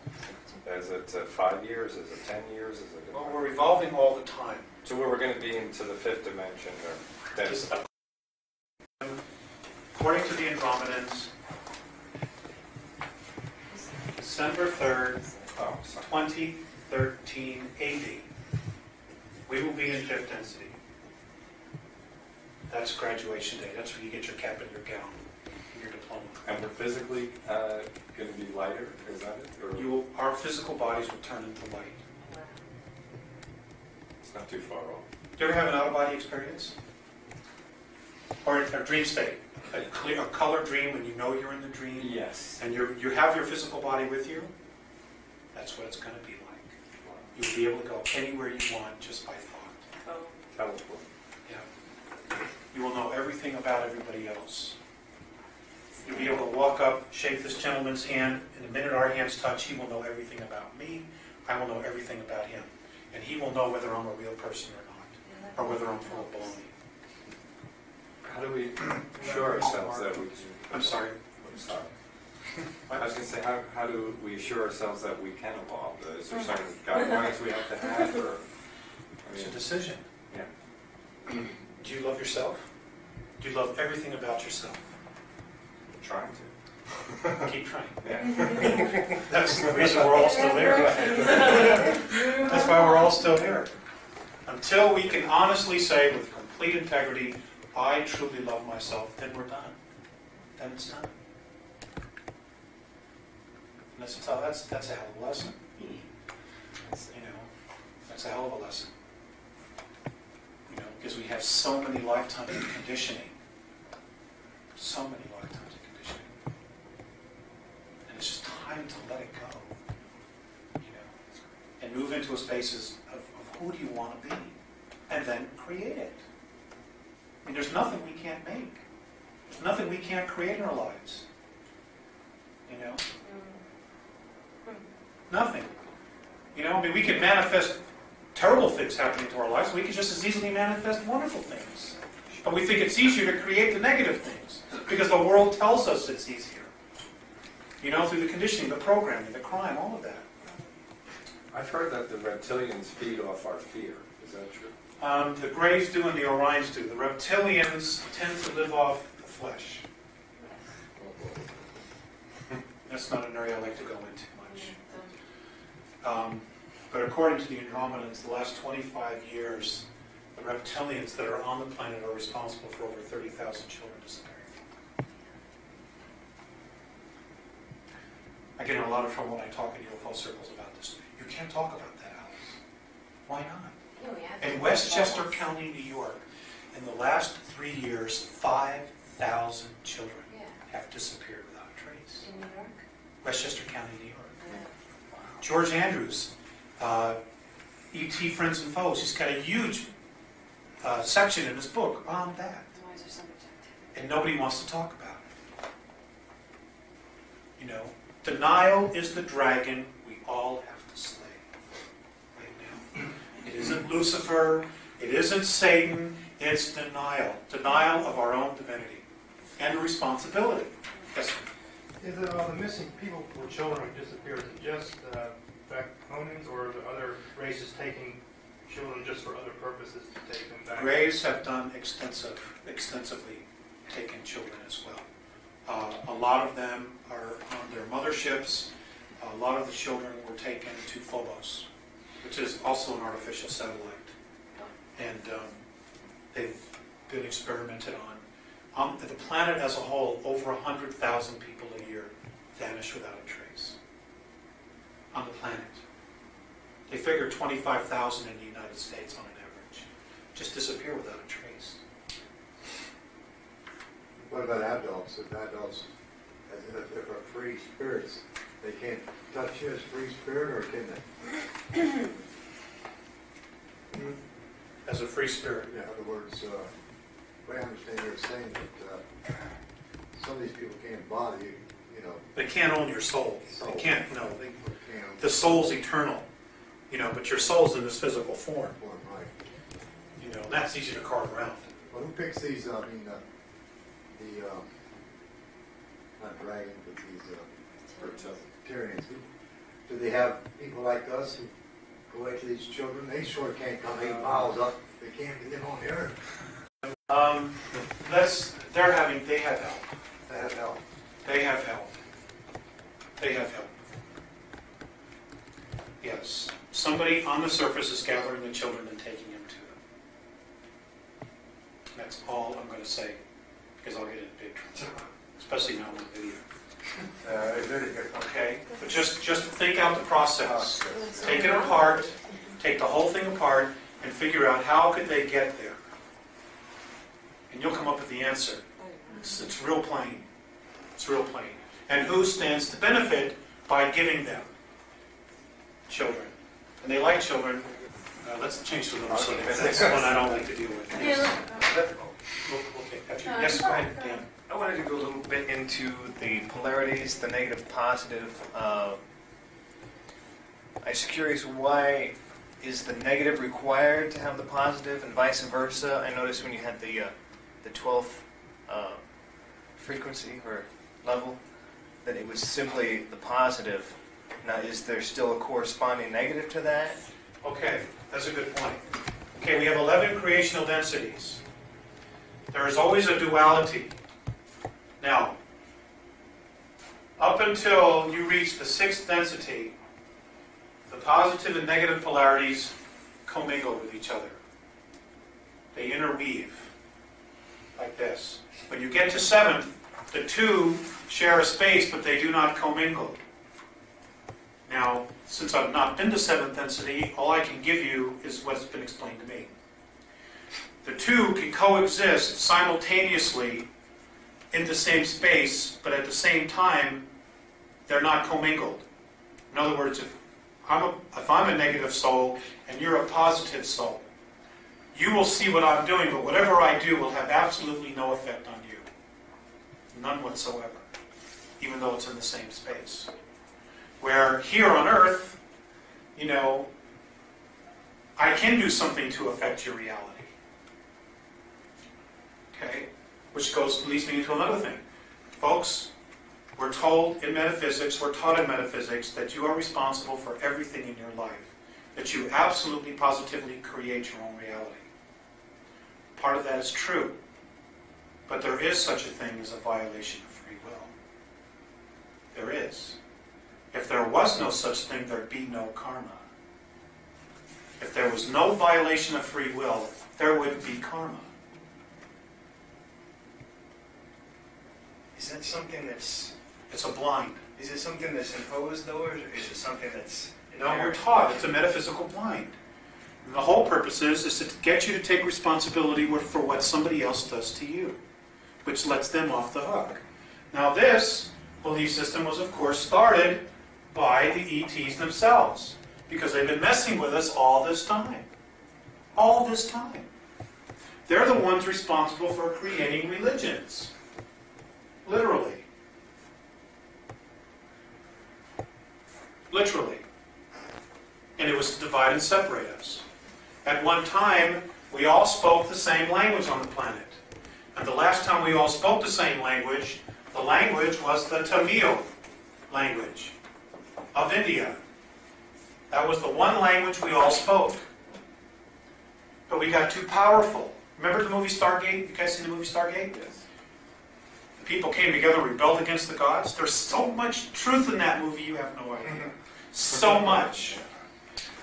[SPEAKER 4] Is it 5 years? Is it 10 years? Is it?
[SPEAKER 1] Well, we're evolving all the time.
[SPEAKER 4] So where we're going to be into the fifth dimension, or then?
[SPEAKER 1] According to the Andromedans, December 3rd, 2013 AD, we will be in fifth density. That's graduation day. That's when you get your cap and your gown and your diploma.
[SPEAKER 4] And we're physically going to be lighter? Is that it? Or?
[SPEAKER 1] Our physical bodies will turn into light.
[SPEAKER 4] It's not too far off.
[SPEAKER 1] Do you ever have an out-of-body experience? Or a dream state? A color dream when you know you're in the dream?
[SPEAKER 4] Yes.
[SPEAKER 1] And you have your physical body with you? That's what it's going to be like. You'll be able to go anywhere you want just by thought.
[SPEAKER 4] Teleport.
[SPEAKER 1] Yeah. You will know everything about everybody else. You'll be able to walk up, shake this gentleman's hand, and the minute our hands touch, he will know everything about me. I will know everything about him. And he will know whether I'm a real person or not, or whether I'm full of baloney.
[SPEAKER 4] How do we assure ourselves that we can...
[SPEAKER 1] I'm sorry.
[SPEAKER 4] I'm sorry. I was going to say, how do we assure ourselves that we can evolve? Is there certain guidelines we have to have? Or,
[SPEAKER 1] It's a decision.
[SPEAKER 4] Yeah.
[SPEAKER 1] Do you love yourself? Do you love everything about yourself?
[SPEAKER 4] I'm trying to.
[SPEAKER 1] Keep trying.
[SPEAKER 4] Yeah.
[SPEAKER 1] That's the reason we're all still there. That's why we're all still here. Until we can honestly say with complete integrity, I truly love myself, then we're done. Then it's done. And that's a hell of a lesson. That's a hell of a lesson. Because we have so many lifetimes of conditioning. So many lifetimes of conditioning. And it's just time to let it go. And move into a space of who do you want to be? And then create it. I mean, there's nothing we can't make. There's nothing we can't create in our lives. Nothing. We could manifest terrible things happening to our lives. We could just as easily manifest wonderful things. But we think it's easier to create the negative things because the world tells us it's easier. Through the conditioning, the programming, the crime, all of that.
[SPEAKER 4] I've heard that the reptilians feed off our fear. Is that true?
[SPEAKER 1] The Greys do and the Orions do. The reptilians tend to live off the flesh. That's not an area I like to go into much. But according to the Andromedans, the last 25 years, the reptilians that are on the planet are responsible for over 30,000 children disappearing. I get in a lot of trouble when I talk in UFO circles about this. You can't talk about that, Alice. Why not? In Westchester County, New York, in the last 3 years, 5,000 children have disappeared without a trace.
[SPEAKER 10] In New York?
[SPEAKER 1] Westchester County, New York. George Andrews, E.T. Friends and Foes, he's got a huge section in his book on that.
[SPEAKER 10] Why is there so much activity?
[SPEAKER 1] And nobody wants to talk about it. Denial is the dragon we all have to slay right now. It isn't Lucifer, it isn't Satan, it's denial. Denial of our own divinity and responsibility. Yes, sir.
[SPEAKER 7] Is it the missing people or children who disappeared, is it just Draconians or are there other races taking children just for other purposes to take them back?
[SPEAKER 1] Greys have done extensively taken children as well. A lot of them are on their motherships. A lot of the children were taken to Phobos, which is also an artificial satellite. And they've been experimented on. The planet as a whole, over 100,000 people a year vanish without a trace. On the planet. They figure 25,000 in the United States on an average. Just disappear without a trace.
[SPEAKER 6] What about adults? If adults, if are free spirits, they can't touch you as free spirit, or can they?
[SPEAKER 1] As a free spirit.
[SPEAKER 6] In other words, I understand you're saying that some of these people can't bother you,
[SPEAKER 1] They can't own your soul. They can't, the soul's eternal, but your soul's in this physical form.
[SPEAKER 6] Right.
[SPEAKER 1] And that's easy to carve around.
[SPEAKER 6] Well, who picks these, not dragons, but these Tyrians? Do they have people like us who go after these children? They sure can't come 8 miles up. They can't get them on the earth.
[SPEAKER 1] They have help.
[SPEAKER 6] They have help.
[SPEAKER 1] They have help. They have help. Yes. Somebody on the surface is gathering the children and taking them to them. That's all I'm going to say, because I'll get in big trouble, especially now on video. Okay? But just think out the process. Take it apart, take the whole thing apart, and figure out how could they get there. And you'll come up with the answer. It's real plain. It's real plain. And who stands to benefit by giving them? Children. And they like children. Let's change to a little subject. That's the one I don't like to deal with. Yes. Yes, go ahead, Dan.
[SPEAKER 3] I wanted to go a little bit into the polarities, the negative, positive. I was curious, why is the negative required to have the positive and vice versa? I noticed when you had the 12th frequency or level, that it was simply the positive. Now, is there still a corresponding negative to that?
[SPEAKER 1] Okay, that's a good point. Okay, we have 11 creational densities. There is always a duality. Now, up until you reach the 6th density, the positive and negative polarities commingle with each other. They interweave like this. When you get to 7th, the 2 share a space, but they do not commingle. Now, since I've not been to 7th density, all I can give you is what's been explained to me. The 2 can coexist simultaneously in the same space, but at the same time, they're not commingled. In other words, if I'm a negative soul and you're a positive soul, you will see what I'm doing, but whatever I do will have absolutely no effect on you. None whatsoever, even though it's in the same space. Where here on Earth, you know, I can do something to affect your reality. Okay? Which leads me into another thing. Folks, we're told in metaphysics, we're taught in metaphysics, that you are responsible for everything in your life. That you absolutely, positively create your own reality. Part of that is true. But there is such a thing as a violation of free will. There is. If there was no such thing, there'd be no karma. If there was no violation of free will, there would be karma.
[SPEAKER 3] Is that something that's...
[SPEAKER 1] It's a blind.
[SPEAKER 3] Is it something that's imposed, though, or is it something that's...
[SPEAKER 1] No, we're taught. It's a metaphysical blind. And the whole purpose is to get you to take responsibility for what somebody else does to you, which lets them off the hook. Now this belief system was, of course, started by the ETs themselves, because they've been messing with us all this time. All this time. They're the ones responsible for creating religions. Literally. Literally. And it was to divide and separate us. At one time, we all spoke the same language on the planet. And the last time we all spoke the same language, the language was the Tamil language of India. That was the one language we all spoke. But we got too powerful. Remember the movie Stargate? You guys seen the movie Stargate?
[SPEAKER 4] Yes.
[SPEAKER 1] The people came together and rebelled against the gods. There's so much truth in that movie, you have no idea. So much.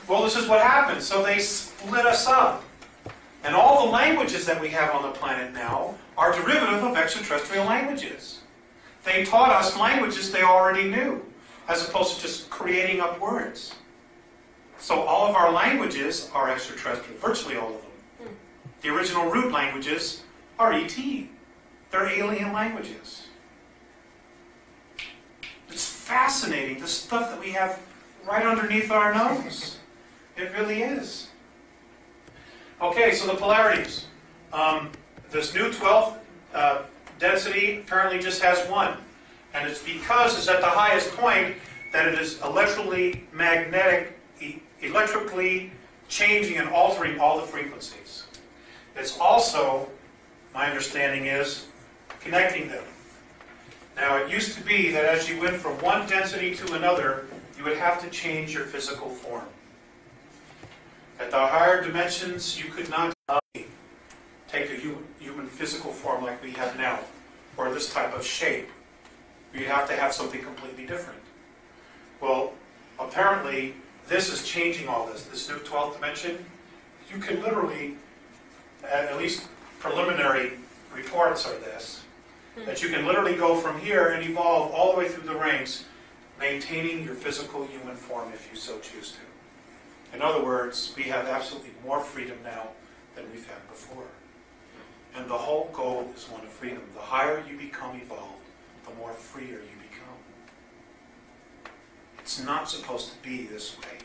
[SPEAKER 1] Well, this is what happened. So they split us up. And all the languages that we have on the planet now are derivative of extraterrestrial languages. They taught us languages they already knew, as opposed to just creating up words. So all of our languages are extraterrestrial, virtually all of them. The original root languages are ET. They're alien languages. It's fascinating, the stuff that we have right underneath our nose. It really is. Okay, so the polarities. This new 12th density apparently just has one. And it's because it's at the highest point that it is electrically changing and altering all the frequencies. It's also, my understanding is, connecting them. Now, it used to be that as you went from one density to another, you would have to change your physical form. At the higher dimensions, you could not take a human physical form like we have now, or this type of shape. You'd have to have something completely different. Well, apparently, this is changing all this. This new 12th dimension, you can literally, at least preliminary reports are this, that you can literally go from here and evolve all the way through the ranks, maintaining your physical human form if you so choose to. In other words, we have absolutely more freedom now than we've had before. And the whole goal is one of freedom. The higher you become evolved, the more freer you become. It's not supposed to be this way,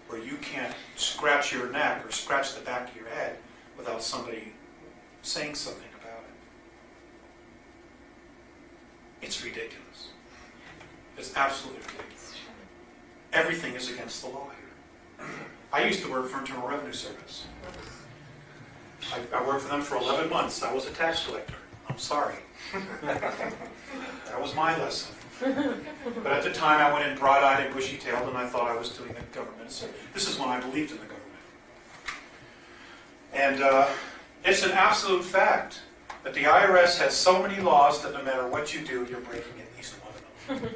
[SPEAKER 1] where you can't scratch your neck or scratch the back of your head without somebody saying something about it. It's ridiculous. It's absolutely ridiculous. Everything is against the law here. I used to work for Internal Revenue Service. I worked for them for 11 months. I was a tax collector. I'm sorry. That was my lesson. But at the time, I went in broad-eyed and bushy-tailed, and I thought I was doing the government. So this is when I believed in the government. And it's an absolute fact that the IRS has so many laws that no matter what you do, you're breaking at least one of them.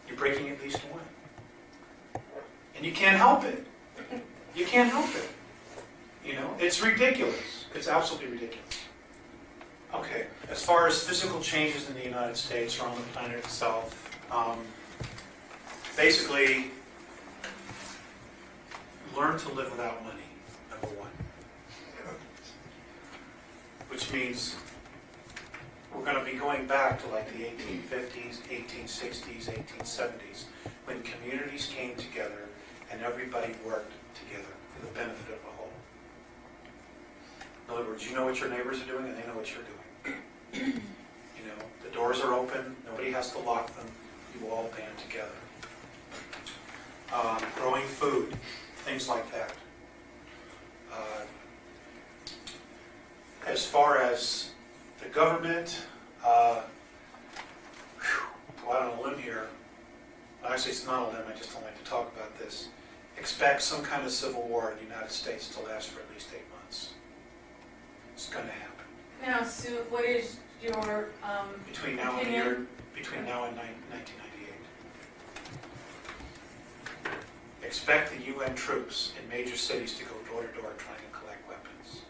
[SPEAKER 1] You're breaking at least one. And you can't help it. You can't help it. You know? know, it's ridiculous. It's absolutely ridiculous. Okay, as far as physical changes in the United States or on the planet itself, basically, learn to live without money, number one. Which means we're going to be going back to like the 1850s, 1860s, 1870s, when communities came together and everybody worked together for the benefit of the whole. In other words, you know what your neighbors are doing and they know what you're doing. You know, the doors are open, nobody has to lock them, you all band together. Growing food, things like that. As far as the government, go out on a limb here. Actually, it's not a limb, I just don't like to talk about this. Expect some kind of civil war in the United States to last for at least 8 months. It's going to happen.
[SPEAKER 5] Now, Sue, what is your
[SPEAKER 1] Between now and
[SPEAKER 5] opinion?
[SPEAKER 1] between now and 1998. Expect the UN troops in major cities to go door to door trying to collect weapons.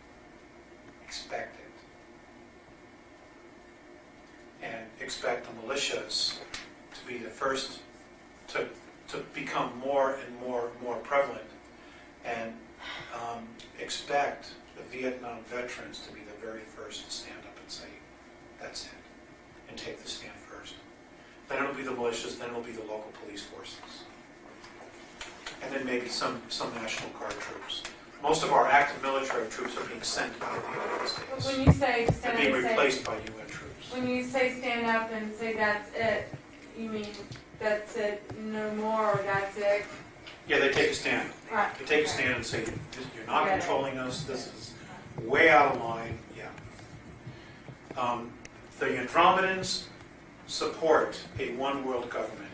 [SPEAKER 1] Expect it. And expect the militias to be the first to become more and more prevalent, and expect the Vietnam veterans to be the very first to stand up and say, that's it, and take the stand first. Then it'll be the militias, then it'll be the local police forces. And then maybe some National Guard troops. Most of our active military troops are being sent out of the United States.
[SPEAKER 5] But when you say
[SPEAKER 1] They're
[SPEAKER 5] stand
[SPEAKER 1] being
[SPEAKER 5] up and
[SPEAKER 1] replaced by UN troops.
[SPEAKER 5] when you say stand up and say that's it, you mean that's it, no more, or that's it?
[SPEAKER 1] Yeah, they take a stand.
[SPEAKER 5] Right.
[SPEAKER 1] They take a stand and say, you're not controlling us, this is way out of line. Yeah. The Andromedans support a one world government,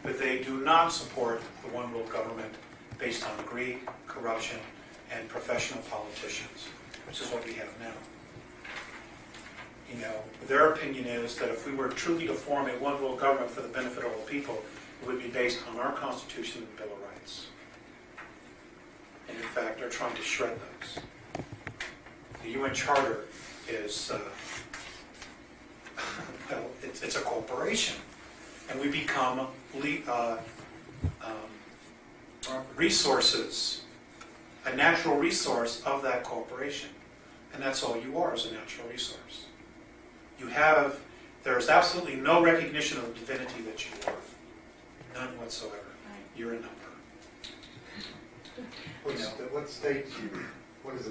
[SPEAKER 1] but they do not support the one world government based on greed, corruption, and professional politicians, which is what we have now. You know, their opinion is that if we were truly to form a one world government for the benefit of all people, it would be based on our Constitution and Bill of Rights. And in fact, they're trying to shred those. The UN Charter is, well, it's a corporation. And we become resources, a natural resource of that corporation. And that's all you are, is a natural resource. There's absolutely no recognition of the divinity that you are. None whatsoever. You're a number.
[SPEAKER 6] What is the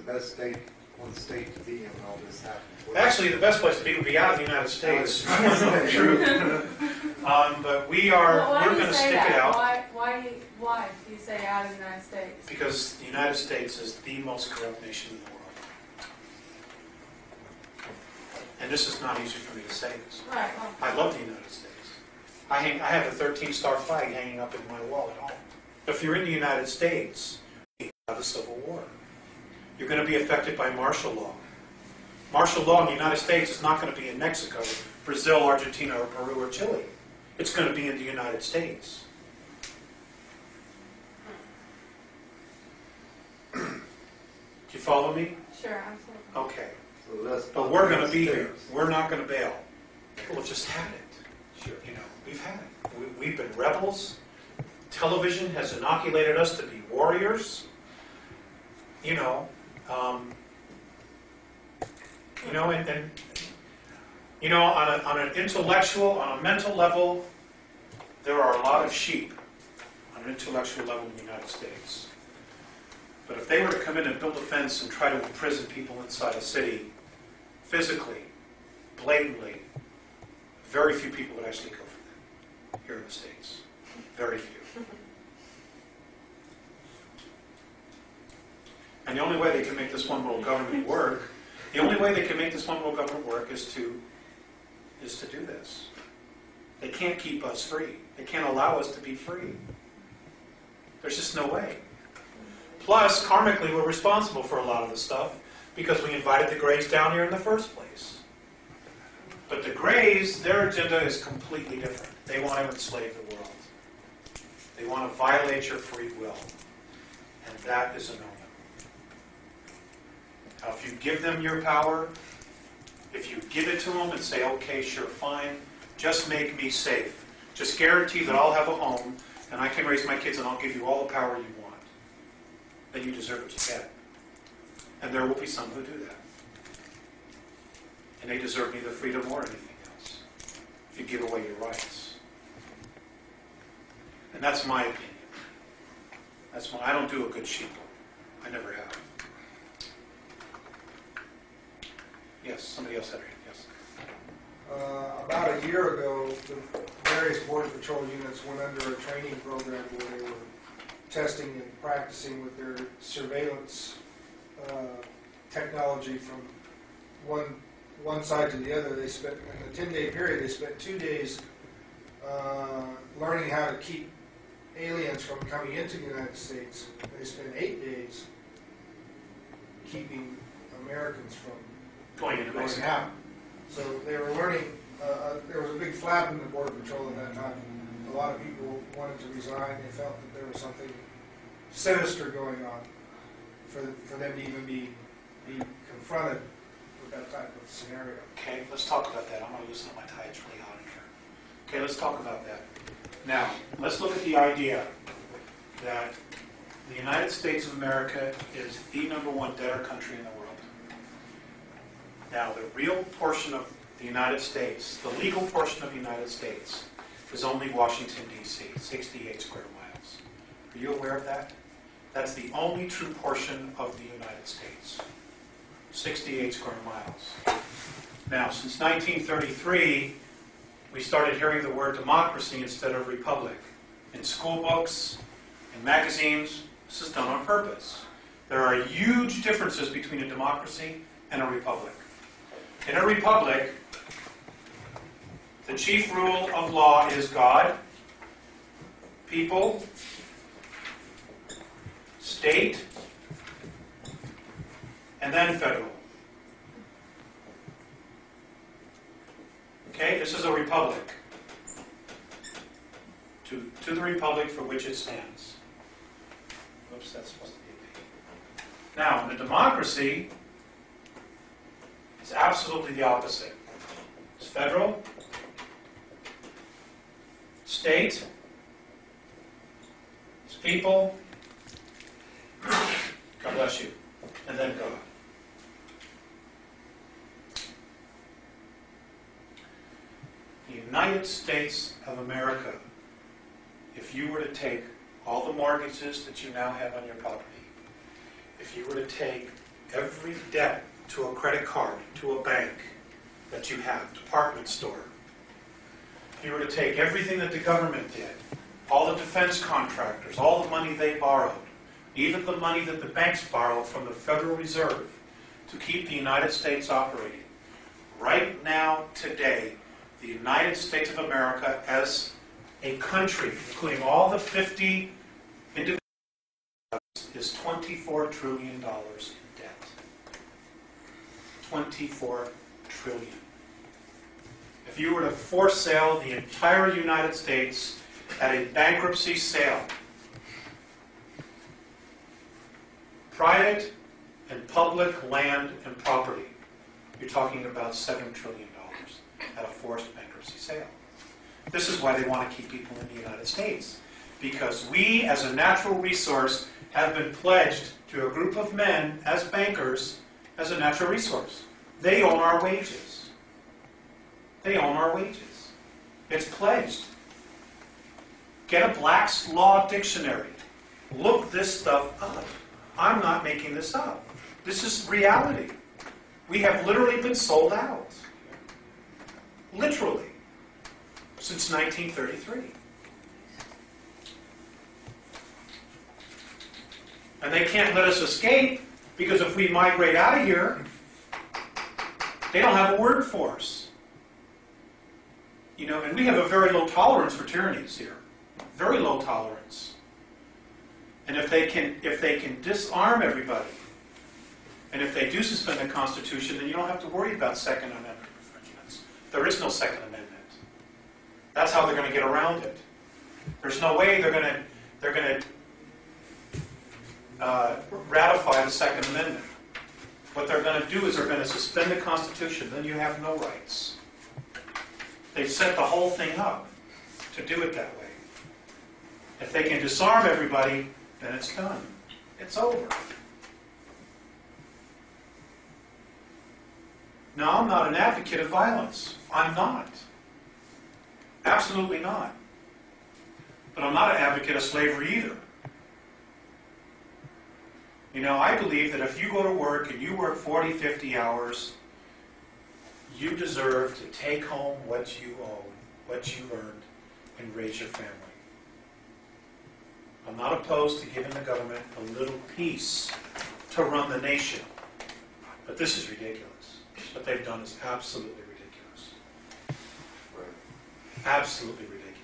[SPEAKER 6] best state, what state to be in when all this happens?
[SPEAKER 1] Actually, the best place to be would be out of the United States. True. But we're going to stick it out.
[SPEAKER 5] Why do you say out of the United States?
[SPEAKER 1] Because the United States is the most corrupt nation in the world. And this is not easy for me to say this.
[SPEAKER 5] Right. Well,
[SPEAKER 1] I love the United States. I have a 13-star flag hanging up in my wall at home. If you're in the United States, you have a civil war. You're going to be affected by martial law. Martial law in the United States is not going to be in Mexico, Brazil, Argentina, or Peru, or Chile. It's going to be in the United States. Do you follow me?
[SPEAKER 5] sure, absolutely.
[SPEAKER 1] Okay.
[SPEAKER 6] So that's
[SPEAKER 1] But we're going to be here. We're not going to bail. We'll just have it.
[SPEAKER 6] Sure.
[SPEAKER 1] You know, we've had it. We've been rebels. Television has inoculated us to be warriors. You know, and on an intellectual, on a mental level, there are a lot of sheep on an intellectual level in the United States. But if they were to come in and build a fence and try to imprison people inside a city, physically, blatantly, very few people would actually go for that here in the States. Very few. And the only way they can make this one world government work, is to do this. They can't keep us free. They can't allow us to be free. There's just no way. Plus, karmically, we're responsible for a lot of the stuff because we invited the Greys down here in the first place. But the Greys, their agenda is completely different. They want to enslave the world. They want to violate your free will. And that is a no-no. Now, if you give them your power, if you give it to them and say, okay, sure, fine, just make me safe. Just guarantee that I'll have a home and I can raise my kids and I'll give you all the power you want. Then you deserve what you get. And there will be some who do that. And they deserve neither freedom or anything else if you give away your rights. And that's my opinion. I don't do a good sheeple. I never have. Yes, somebody else had a hand. Yes.
[SPEAKER 2] About a year ago, the various Border Patrol units went under a training program where they were testing and practicing with their surveillance technology from one side to the other. They spent, in a 10-day period, they spent 2 days learning how to keep aliens from coming into the United States. They spent 8 days keeping Americans from
[SPEAKER 1] Going into Mexico.
[SPEAKER 2] out. So they were learning, there was a big flap in the Border Patrol at that time. A lot of people wanted to resign. They felt that there was something sinister going on for them to even be confronted with that type of scenario.
[SPEAKER 1] Okay, let's talk about that. I'm going to loosen up my tie. It's really hot in here. Okay, let's talk about that. Now, let's look at the idea that the United States of America is the #1 debtor country in the world. Now, the real portion of the United States, the legal portion of the United States, is only Washington, D.C., 68 square miles. Are you aware of that? That's the only true portion of the United States, 68 square miles. Now, since 1933, we started hearing the word democracy instead of republic. In school books, in magazines, this is done on purpose. There are huge differences between a democracy and a republic. In a republic, the chief rule of law is God, people, state, and then federal. Okay, this is a republic. To the republic for which it stands. Oops, that's supposed to be a P. Now, in a democracy, it's absolutely the opposite. It's federal, state, it's people, God bless you, and then God. The United States of America, if you were to take all the mortgages that you now have on your property, if you were to take every debt to a credit card, to a bank that you have, department store, if you were to take everything that the government did, all the defense contractors, all the money they borrowed, even the money that the banks borrowed from the Federal Reserve to keep the United States operating, right now, today, the United States of America as a country, including all the 50 individuals, is $24 trillion in debt. 24 trillion. If you were to force sale the entire United States at a bankruptcy sale, private and public land and property, you're talking about $7 trillion at a forced bankruptcy sale. This is why they want to keep people in the United States. Because we, as a natural resource, have been pledged to a group of men as bankers as a natural resource. They own our wages. They own our wages. It's pledged. Get a Black's Law dictionary. Look this stuff up. I'm not making this up. This is reality. We have literally been sold out. Literally. Since 1933. And they can't let us escape because if we migrate out of here, they don't have a word for us. You know, and we have a very low tolerance for tyrannies here. Very low tolerance. And if they can disarm everybody, and if they do suspend the Constitution, then you don't have to worry about Second Amendment infringements. There is no Second Amendment. That's how they're going to get around it. There's no way they're going to ratify the Second Amendment. What they're going to do is they're going to suspend the Constitution. Then you have no rights. They've set the whole thing up to do it that way. If they can disarm everybody, then it's done. It's over. Now, I'm not an advocate of violence. I'm not. Absolutely not. But I'm not an advocate of slavery either. You know, I believe that if you go to work and you work 40, 50 hours, you deserve to take home what you own, what you earned, and raise your family. I'm not opposed to giving the government a little piece to run the nation. But this is ridiculous. What they've done is absolutely ridiculous. Absolutely ridiculous.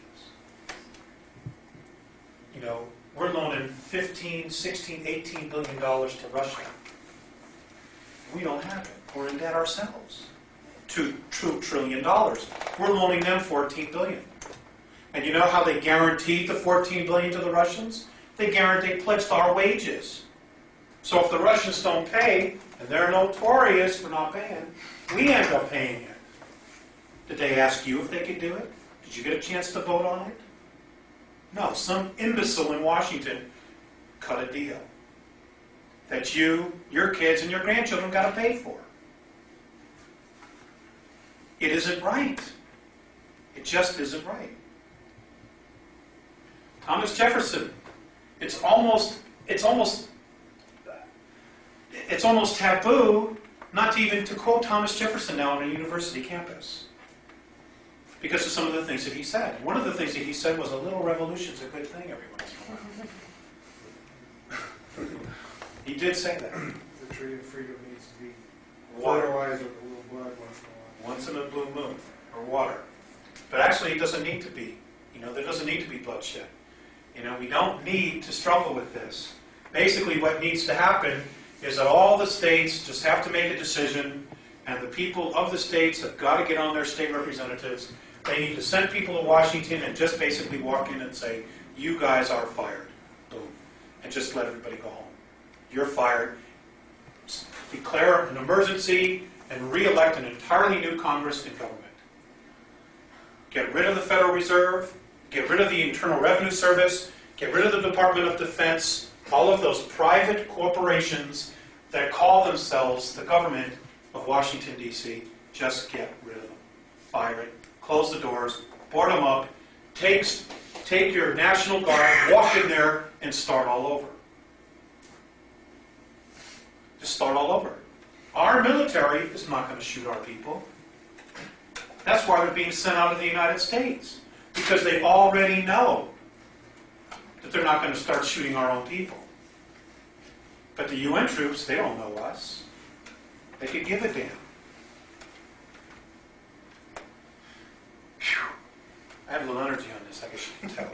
[SPEAKER 1] You know, we're loaning 15, 16, 18 billion dollars to Russia. We don't have it. We're in debt ourselves. $2 trillion. We're loaning them 14 billion. And you know how they guaranteed the 14 billion to the Russians? They pledged our wages. So if the Russians don't pay, and they're notorious for not paying, we end up paying it. Did they ask you if they could do it? Did you get a chance to vote on it? No, some imbecile in Washington cut a deal that you, your kids, and your grandchildren got to pay for. It isn't right. It just isn't right. Thomas Jefferson, it's almost taboo not to even to quote Thomas Jefferson now on a university campus because of some of the things that he said. One of the things that he said was a little revolution's a good thing every once in a while. He did say that.
[SPEAKER 2] The tree of freedom needs to be
[SPEAKER 1] Water.
[SPEAKER 2] fertilized with a little blood once in a while.
[SPEAKER 1] Once in a blue moon, or water. But actually it doesn't need to be. You know, there doesn't need to be bloodshed. You know, we don't need to struggle with this. Basically what needs to happen is that all the states just have to make a decision, and the people of the states have got to get on their state representatives. They need to send people to Washington and just basically walk in and say, you guys are fired. Boom. And just let everybody go home. You're fired. Declare an emergency and re-elect an entirely new Congress and government. Get rid of the Federal Reserve, get rid of the Internal Revenue Service, get rid of the Department of Defense, all of those private corporations that call themselves the government of Washington, D.C., just get rid of them. Fire it, close the doors, board them up, take your National Guard, walk in there, and start all over. Just start all over. Our military is not going to shoot our people. That's why they're being sent out of the United States. Because they already know that they're not going to start shooting our own people. But the UN troops, they don't know us. They could give a damn. Whew. I have a little energy on this, I guess you can tell.